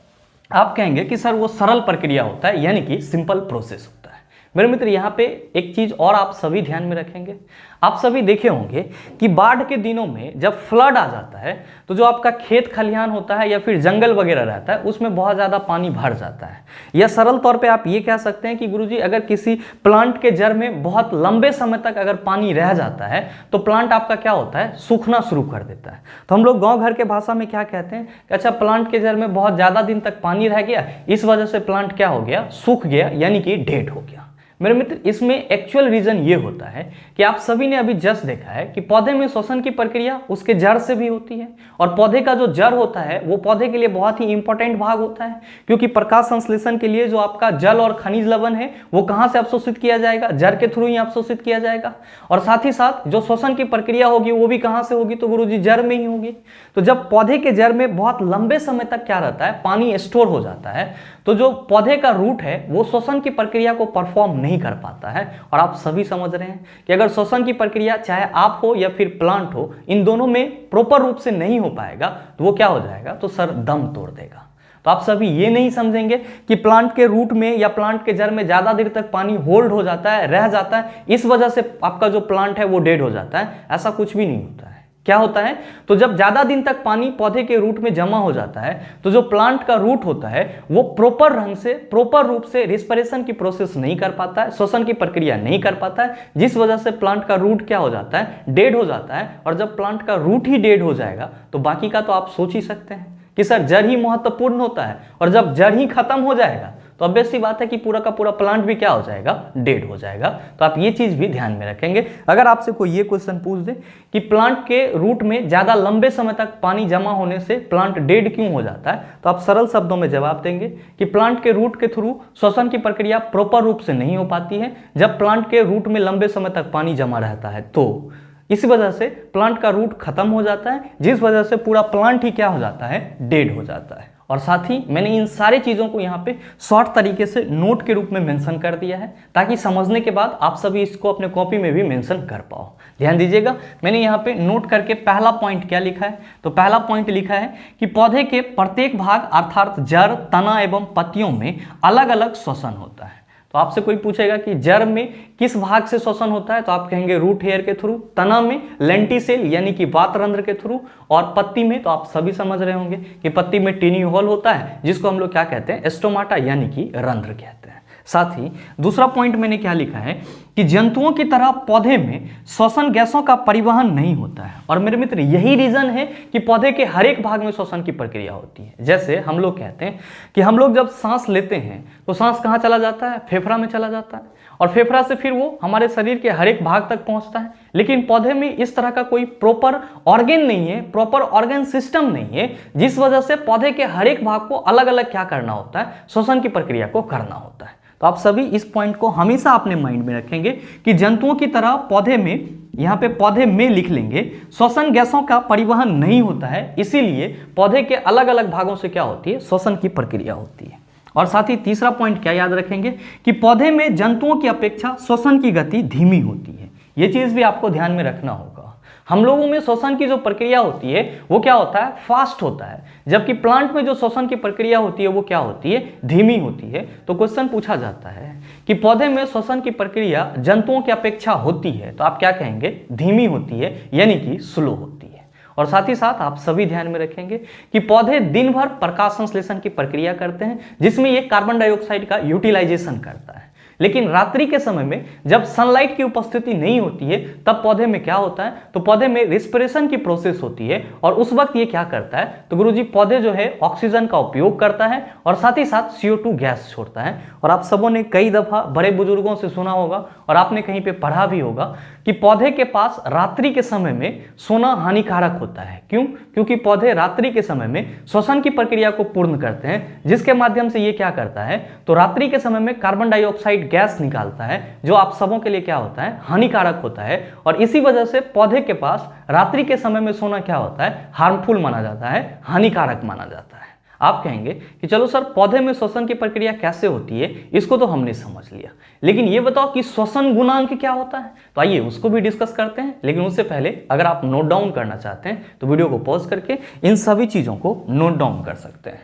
आप कहेंगे कि सर वो सरल प्रक्रिया होता है, यानी कि सिंपल प्रोसेस होता है। मेरे मित्र यहाँ पे एक चीज और आप सभी ध्यान में रखेंगे, आप सभी देखे होंगे कि बाढ़ के दिनों में जब फ्लड आ जाता है तो जो आपका खेत खलिहान होता है या फिर जंगल वगैरह रहता है उसमें बहुत ज़्यादा पानी भर जाता है। या सरल तौर पे आप ये कह सकते हैं कि गुरुजी अगर किसी प्लांट के जड़ में बहुत लंबे समय तक अगर पानी रह जाता है तो प्लांट आपका क्या होता है, सूखना शुरू कर देता है। तो हम लोग गाँव घर के भाषा में क्या कहते हैं कि अच्छा प्लांट के जड़ में बहुत ज़्यादा दिन तक पानी रह गया, इस वजह से प्लांट क्या हो गया, सूख गया, यानी कि डेड हो गया। मेरे मित्र इसमें एक्चुअल रीजन ये होता है कि आप सभी ने अभी जस्ट देखा है कि पौधे में श्वसन की प्रक्रिया उसके जड़ से भी होती है। और पौधे का जो जड़ होता है वो पौधे के लिए बहुत ही इंपॉर्टेंट भाग होता है, क्योंकि प्रकाश संश्लेषण के लिए जो आपका जल और खनिज लवण है वो कहाँ से अवशोषित किया जाएगा, जड़ के थ्रू ही अवशोषित किया जाएगा। और साथ ही साथ जो श्वसन की प्रक्रिया होगी वो भी कहाँ से होगी, तो गुरुजी जड़ में ही होगी। तो जब पौधे के जड़ में बहुत लंबे समय तक क्या रहता है, पानी स्टोर हो जाता है, तो जो पौधे का रूट है वो श्वसन की प्रक्रिया को परफॉर्म नहीं नहीं कर पाता है। और आप सभी समझ रहे हैं कि अगर श्वसन की प्रक्रिया चाहे आप हो या फिर प्लांट हो, इन दोनों में प्रॉपर रूप से नहीं हो पाएगा तो वो क्या हो जाएगा, तो सर दम तोड़ देगा। तो आप सभी ये नहीं समझेंगे कि प्लांट के रूट में या प्लांट के जड़ में ज्यादा देर तक पानी होल्ड हो जाता है, रह जाता है, इस वजह से आपका जो प्लांट है वो डेड हो जाता है। ऐसा कुछ भी नहीं होता है। क्या होता है, तो जब ज्यादा दिन तक पानी पौधे के रूट में जमा हो जाता है तो जो प्लांट का रूट होता है वो प्रॉपर ढंग से, प्रॉपर रूप से रिस्पिरेशन की प्रोसेस नहीं कर पाता है, श्वसन की प्रक्रिया नहीं कर पाता है, जिस वजह से प्लांट का रूट क्या हो जाता है, डेड हो जाता है। और जब प्लांट का रूट ही डेड हो जाएगा तो बाकी का तो आप सोच ही सकते हैं कि सर जड़ ही महत्वपूर्ण होता है, और जब जड़ ही खत्म हो जाएगा तो ऑब्वियस सी बात है कि पूरा का पूरा प्लांट भी क्या हो जाएगा, डेड हो जाएगा। तो आप ये चीज भी ध्यान में रखेंगे। अगर आपसे कोई ये क्वेश्चन पूछ दे कि प्लांट के रूट में ज्यादा लंबे समय तक पानी जमा होने से प्लांट डेड क्यों हो जाता है, तो आप सरल शब्दों में जवाब देंगे कि प्लांट के रूट के थ्रू श्वसन की प्रक्रिया प्रॉपर रूप से नहीं हो पाती है। जब प्लांट के रूट में लंबे समय तक पानी जमा रहता है तो इस वजह से प्लांट का रूट खत्म हो जाता है, जिस वजह से पूरा प्लांट ही क्या हो जाता है, डेड हो जाता है। और साथ ही मैंने इन सारी चीज़ों को यहाँ पे शॉर्ट तरीके से नोट के रूप में मेंशन कर दिया है ताकि समझने के बाद आप सभी इसको अपने कॉपी में भी मेंशन कर पाओ। ध्यान दीजिएगा, मैंने यहाँ पे नोट करके पहला पॉइंट क्या लिखा है, तो पहला पॉइंट लिखा है कि पौधे के प्रत्येक भाग अर्थात जड़, तना एवं पत्तियों में अलग अलग श्वसन होता है। तो आपसे कोई पूछेगा कि जड़ में किस भाग से श्वसन होता है, तो आप कहेंगे रूट हेयर के थ्रू, तना में लेंटिसेल यानी कि वातरंध्र के थ्रू, और पत्ती में तो आप सभी समझ रहे होंगे कि पत्ती में टिनी होल होता है जिसको हम लोग क्या कहते हैं, स्टोमाटा यानी कि रंध्र कहते हैं। साथ ही दूसरा पॉइंट मैंने क्या लिखा है कि जंतुओं की तरह पौधे में श्वसन गैसों का परिवहन नहीं होता है। और मेरे मित्र यही रीजन है कि पौधे के हर एक भाग में श्वसन की प्रक्रिया होती है। जैसे हम लोग कहते हैं कि हम लोग जब सांस लेते हैं तो सांस कहाँ चला जाता है, फेफड़ा में चला जाता है, और फेफड़ा से फिर वो हमारे शरीर के हर एक भाग तक पहुंचता है। लेकिन पौधे में इस तरह का कोई प्रॉपर ऑर्गन नहीं है, प्रॉपर ऑर्गन सिस्टम नहीं है, जिस वजह से पौधे के हर एक भाग को अलग अलग क्या करना होता है, श्वसन की प्रक्रिया को करना होता है। तो आप सभी इस पॉइंट को हमेशा अपने माइंड में रखेंगे कि जंतुओं की तरह पौधे में, यहाँ पे पौधे में लिख लेंगे, श्वसन गैसों का परिवहन नहीं होता है, इसीलिए पौधे के अलग अलग भागों से क्या होती है, श्वसन की प्रक्रिया होती है। और साथ ही तीसरा पॉइंट क्या याद रखेंगे कि पौधे में जंतुओं की अपेक्षा श्वसन की गति धीमी होती है। ये चीज भी आपको ध्यान में रखना होगा। हम लोगों में श्वसन की जो प्रक्रिया होती है वो क्या होता है, फास्ट होता है, जबकि प्लांट में जो श्वसन की प्रक्रिया होती है वो क्या होती है, धीमी होती है। तो क्वेश्चन पूछा जाता है कि पौधे में श्वसन की प्रक्रिया जंतुओं की अपेक्षा होती है, तो आप क्या कहेंगे, धीमी होती है यानी कि स्लो होती है। और साथ ही साथ आप सभी ध्यान में रखेंगे कि पौधे दिन भर प्रकाश संश्लेषण की प्रक्रिया करते हैं, जिसमें ये कार्बन डाइऑक्साइड का यूटिलाइजेशन करता है। लेकिन रात्रि के समय में जब सनलाइट की उपस्थिति नहीं होती है तब पौधे में क्या होता है, तो पौधे में रिस्पिरेशन की प्रोसेस होती है, और उस वक्त ये क्या करता है, तो गुरुजी पौधे जो है ऑक्सीजन का उपयोग करता है और साथ ही साथ CO2 गैस छोड़ता है। और आप सबों ने कई दफा बड़े बुजुर्गों से सुना होगा और आपने कहीं पे पढ़ा भी होगा कि पौधे के पास रात्रि के समय में सोना हानिकारक होता है। क्यों? क्योंकि पौधे रात्रि के समय में श्वसन की प्रक्रिया को पूर्ण करते हैं, जिसके माध्यम से ये क्या करता है, तो रात्रि के समय में कार्बन डाइऑक्साइड गैस निकालता है, जो आप सबों के लिए क्या होता है, हानिकारक होता है। और इसी वजह से पौधे के पास रात्रि के समय में सोना क्या होता है, हार्मफुल माना जाता है, हानिकारक माना जाता है। आप कहेंगे कि चलो सर पौधे में श्वसन की प्रक्रिया कैसे होती है, इसको तो हमने समझ लिया, लेकिन ये बताओ कि श्वसन गुणांक क्या होता है। तो आइए उसको भी डिस्कस करते हैं। लेकिन उससे पहले अगर आप नोट डाउन करना चाहते हैं तो वीडियो को पॉज करके इन सभी चीजों को नोट डाउन कर सकते हैं।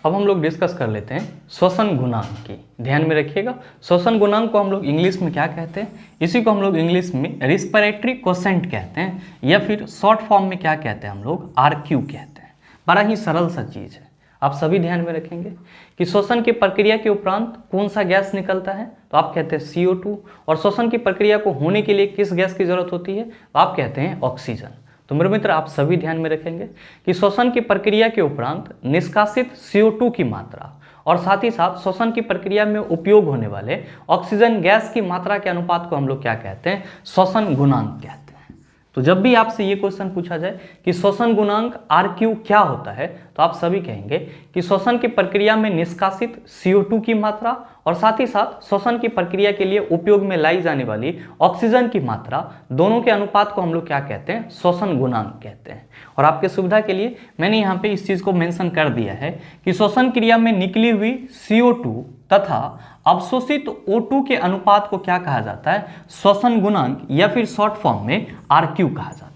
अब हम लोग डिस्कस कर लेते हैं श्वसन गुणांक की। ध्यान में रखिएगा, श्वसन गुणांक को हम लोग इंग्लिश में क्या कहते हैं, इसी को हम लोग इंग्लिश में रिस्पिरेटरी क्वोशेंट कहते हैं, या फिर शॉर्ट फॉर्म में क्या कहते हैं, हम लोग RQ कहते हैं। बड़ा ही सरल सा चीज है। आप सभी ध्यान में रखेंगे कि श्वसन की प्रक्रिया के उपरांत कौन सा गैस निकलता है, तो आप कहते हैं CO2। और श्वसन की प्रक्रिया को होने के लिए किस गैस की जरूरत होती है, तो आप कहते हैं ऑक्सीजन। तो मेरे मित्र आप सभी ध्यान में रखेंगे कि श्वसन की प्रक्रिया के उपरांत निष्कासित CO2 की मात्रा और साथ ही साथ श्वसन की प्रक्रिया में उपयोग होने वाले ऑक्सीजन गैस की मात्रा के अनुपात को हम लोग क्या कहते हैं, श्वसन गुणांक कहते हैं। तो जब भी आपसे ये क्वेश्चन पूछा जाए कि श्वसन गुणांक RQ क्या होता है, तो आप सभी कहेंगे कि श्वसन की प्रक्रिया में निष्कासित CO2 की मात्रा और साथ ही साथ श्वसन की प्रक्रिया के लिए उपयोग में लाई जाने वाली ऑक्सीजन की मात्रा, दोनों के अनुपात को हम लोग क्या कहते हैं, श्वसन गुणांक कहते हैं। और आपके सुविधा के लिए मैंने यहाँ पे इस चीज को मेंशन कर दिया है कि श्वसन क्रिया में निकली हुई CO2 तथा अवशोषित O2 के अनुपात को क्या कहा जाता है, श्वसन गुणांक, या फिर शॉर्ट फॉर्म में RQ कहा जाता है।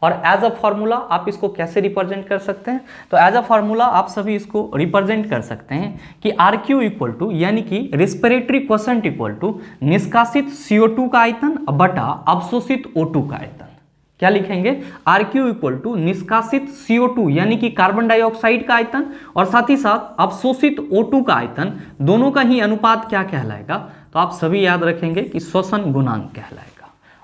और एज अ फॉर्मूला आप इसको कैसे रिप्रेजेंट कर सकते हैं, तो एज अ फॉर्मूला आप सभी इसको रिप्रेजेंट कर सकते हैं कि RQ इक्वल टू, यानी कि रेस्पिरेटरी क्वोशेंट इक्वल टू निष्कासित CO2 का आयतन बटा अवशोषित O2 का आयतन। क्या लिखेंगे, RQ इक्वल टू निष्कासित CO2 यानी कि कार्बन डाइऑक्साइड का आयतन और साथ ही साथ अवशोषित O2 का आयतन, दोनों का ही अनुपात क्या कहलाएगा, तो आप सभी याद रखेंगे कि श्वसन गुणांक कहलाएगा।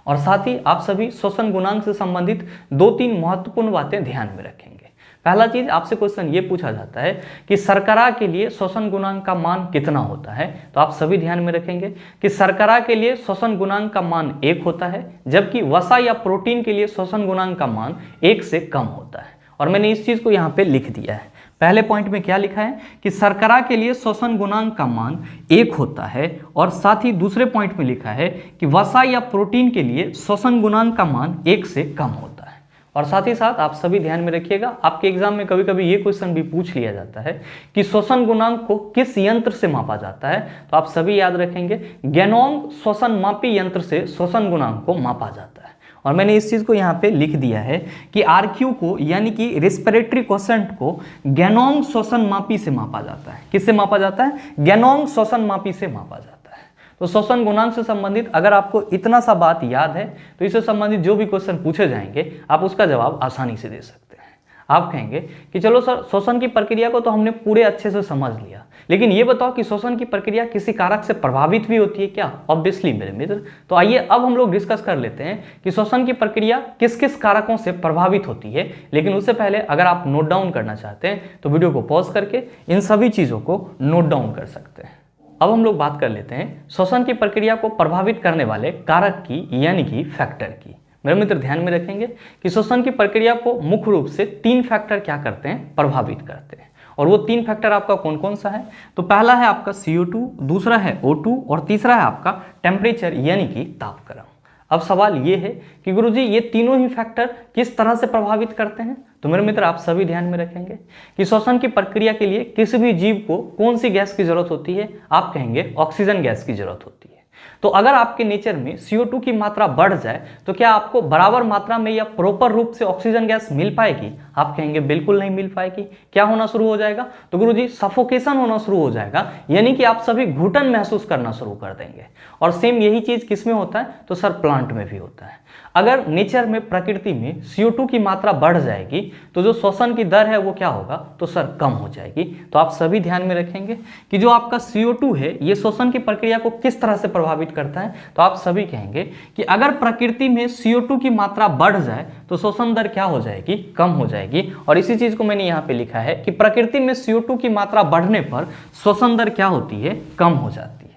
और साथ ही आप सभी श्वसन गुणांक से संबंधित 2-3 महत्वपूर्ण बातें ध्यान में रखेंगे। पहला चीज, आपसे क्वेश्चन ये पूछा जाता है कि शर्करा के लिए श्वसन गुणांक का मान कितना होता है, तो आप सभी ध्यान में रखेंगे कि शर्करा के लिए श्वसन गुणांक का मान 1 होता है, जबकि वसा या प्रोटीन के लिए श्वसन गुणांक का मान 1 से कम होता है। और मैंने इस चीज को यहाँ पे लिख दिया है। पहले पॉइंट में क्या लिखा है कि शर्करा के लिए श्वसन गुणांक का मान 1 होता है, और साथ ही दूसरे पॉइंट में लिखा है कि वसा या प्रोटीन के लिए श्वसन गुणांक का मान 1 से कम होता है। और साथ ही साथ आप सभी ध्यान में रखिएगा, आपके एग्जाम में कभी कभी ये क्वेश्चन भी पूछ लिया जाता है कि श्वसन गुणांक को किस यंत्र से मापा जाता है, तो आप सभी याद रखेंगे गैनोंग श्वसन मापी यंत्र से श्वसन गुणांक को मापा जाता है। और मैंने इस चीज को यहाँ पे लिख दिया है कि RQ को, यानी कि रेस्पिरेटरी क्वोशेंट को गैनोंग श्वसन मापी से मापा जाता है। किससे मापा जाता है, गैनोंग श्वसन मापी से मापा जाता है। तो श्वसन गुणांक से संबंधित अगर आपको इतना सा बात याद है तो इससे संबंधित जो भी क्वेश्चन पूछे जाएंगे आप उसका जवाब आसानी से दे सकते हैं। आप कहेंगे कि चलो सर, श्वसन की प्रक्रिया को तो हमने पूरे अच्छे से समझ लिया, लेकिन ये बताओ कि श्वसन की प्रक्रिया किसी कारक से प्रभावित भी होती है क्या? ऑब्वियसली मेरे मित्र। तो आइए अब हम लोग डिस्कस कर लेते हैं कि श्वसन की प्रक्रिया किस किस कारकों से प्रभावित होती है। लेकिन उससे पहले अगर आप नोट डाउन करना चाहते हैं तो वीडियो को पॉज करके इन सभी चीजों को नोट डाउन कर सकते हैं। अब हम लोग बात कर लेते हैं श्वसन की प्रक्रिया को प्रभावित करने वाले कारक की, यानी कि फैक्टर की। मेरे मित्र ध्यान में रखेंगे कि श्वसन की प्रक्रिया को मुख्य रूप से 3 फैक्टर क्या करते हैं, प्रभावित करते हैं। और वो 3 फैक्टर आपका कौन कौन सा है, तो पहला है आपका CO2, दूसरा है O2 और तीसरा है आपका टेम्परेचर, यानी कि तापक्रम। अब सवाल ये है कि गुरुजी ये तीनों ही फैक्टर किस तरह से प्रभावित करते हैं, तो मेरे मित्र आप सभी ध्यान में रखेंगे कि श्वसन की प्रक्रिया के लिए किसी भी जीव को कौन सी गैस की जरूरत होती है, आप कहेंगे ऑक्सीजन गैस की जरूरत होती है। तो अगर आपके नेचर में CO2 की मात्रा बढ़ जाए तो क्या आपको बराबर मात्रा में या प्रॉपर रूप से ऑक्सीजन गैस मिल पाएगी, आप कहेंगे बिल्कुल नहीं मिल पाएगी। क्या होना शुरू हो जाएगा, तो गुरुजी सफोकेशन होना शुरू हो जाएगा, यानी कि आप सभी घुटन महसूस करना शुरू कर देंगे। और सेम यही चीज किसमें होता है, तो सर प्लांट में भी होता है। अगर नेचर में, प्रकृति में CO2 की मात्रा बढ़ जाएगी तो जो श्वसन की दर है वो क्या होगा, तो सर कम हो जाएगी। तो आप सभी ध्यान में रखेंगे कि जो आपका CO2 है ये श्वसन की प्रक्रिया को किस तरह से प्रभावित करता है, तो आप सभी कहेंगे कि अगर प्रकृति में CO2 की मात्रा बढ़ जाए तो श्वसन दर क्या हो जाएगी, कम हो जाएगी। और इसी चीज को मैंने यहाँ पे लिखा है कि प्रकृति में CO2 की मात्रा बढ़ने पर श्वसन दर क्या होती है, कम हो जाती है।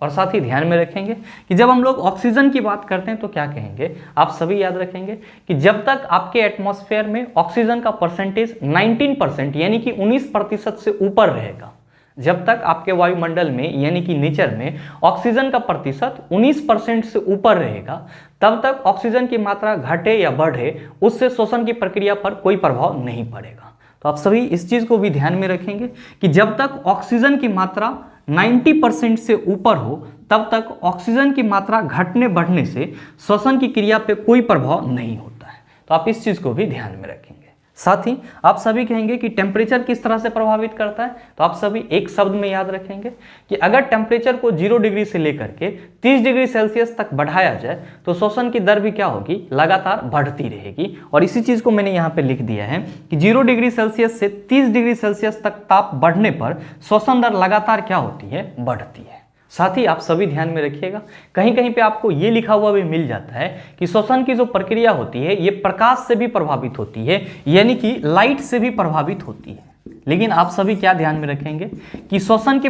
और साथ ही ध्यान में रखेंगे कि जब हम लोग ऑक्सीजन की बात करते हैं तो क्या कहेंगे, आप सभी याद रखेंगे कि जब तक आपके एटमॉस्फेयर में ऑक्सीजन का परसेंटेज 19% यानी कि 19% से ऊपर रहेगा, जब तक आपके वायुमंडल में यानी कि नेचर में ऑक्सीजन का प्रतिशत 19% से ऊपर रहेगा, तब तक ऑक्सीजन की मात्रा घटे या बढ़े उससे श्वसन की प्रक्रिया पर कोई प्रभाव नहीं पड़ेगा। तो आप सभी इस चीज को भी ध्यान में रखेंगे कि जब तक ऑक्सीजन की मात्रा 90% से ऊपर हो तब तक ऑक्सीजन की मात्रा घटने बढ़ने से श्वसन की क्रिया पे कोई प्रभाव नहीं होता है। तो आप इस चीज को भी ध्यान में रखेंगे। साथ ही आप सभी कहेंगे कि टेम्परेचर किस तरह से प्रभावित करता है, तो आप सभी एक शब्द में याद रखेंगे कि अगर टेम्परेचर को 0 डिग्री से लेकर के 30 डिग्री सेल्सियस तक बढ़ाया जाए तो श्वसन की दर भी क्या होगी, लगातार बढ़ती रहेगी। और इसी चीज को मैंने यहाँ पे लिख दिया है कि 0 डिग्री सेल्सियस से 30 डिग्री सेल्सियस तक ताप बढ़ने पर श्वसन दर लगातार क्या होती है, बढ़ती है। साथ ही आप सभी ध्यान में रखिएगा, कहीं कहीं पे आपको ये लिखा हुआ भी मिल जाता है कि श्वसन की जो प्रक्रिया होती है ये प्रकाश से भी प्रभावित होती है, यानी कि लाइट से भी प्रभावित होती है। लेकिन आप सभी क्या ध्यान में रखेंगे कि श्वसन की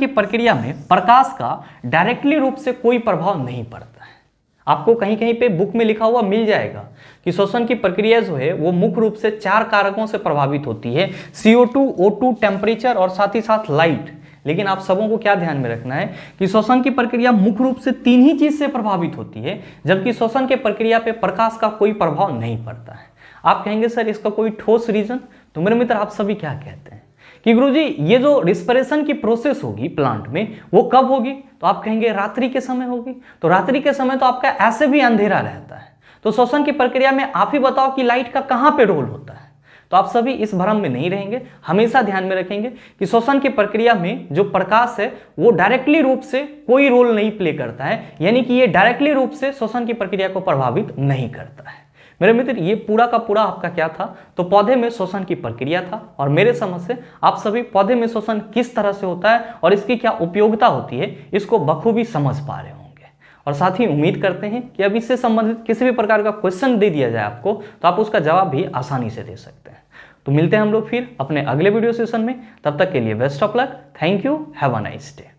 प्रक्रिया में प्रकाश का डायरेक्टली रूप से कोई प्रभाव नहीं पड़ता है। आपको कहीं कहीं पे बुक में लिखा हुआ मिल जाएगा कि श्वसन की प्रक्रिया जो है वो मुख्य रूप से 4 कारकों से प्रभावित होती है, CO2, O2, टेम्परेचर और साथ ही साथ लाइट। लेकिन आप सबों को क्या ध्यान में रखना है कि श्वसन की प्रक्रिया मुख्य रूप से 3 ही चीज से प्रभावित होती है, जबकि श्वसन के प्रक्रिया पे प्रकाश का कोई प्रभाव नहीं पड़ता है। आप कहेंगे सर इसका कोई ठोस रीजन? तो मेरे मित्र आप सभी क्या कहते हैं कि गुरुजी ये जो रिस्पिरेशन की प्रोसेस होगी प्लांट में वो कब होगी? तो आप कहेंगे रात्रि के समय होगी। तो रात्रि के समय तो आपका ऐसे भी अंधेरा रहता है, तो श्वसन की प्रक्रिया में आप ही बताओ कि लाइट का कहां पे रोल होता है। तो आप सभी इस भ्रम में नहीं रहेंगे, हमेशा ध्यान में रखेंगे कि श्वसन की प्रक्रिया में जो प्रकाश है वो डायरेक्टली रूप से कोई रोल नहीं प्ले करता है, यानी कि ये डायरेक्टली रूप से श्वसन की प्रक्रिया को प्रभावित नहीं करता है। मेरे मित्र ये पूरा का पूरा आपका क्या था? तो पौधे में श्वसन की प्रक्रिया था, और मेरे समझ से आप सभी पौधे में श्वसन किस तरह से होता है और इसकी क्या उपयोगिता होती है इसको बखूबी समझ पा रहे होंगे। और साथ ही उम्मीद करते हैं कि अब इससे संबंधित किसी भी प्रकार का क्वेश्चन दे दिया जाए आपको तो आप उसका जवाब भी आसानी से दे सकते हैं। तो मिलते हैं हम लोग फिर अपने अगले वीडियो सेशन में, तब तक के लिए best of luck, thank you, have a nice day.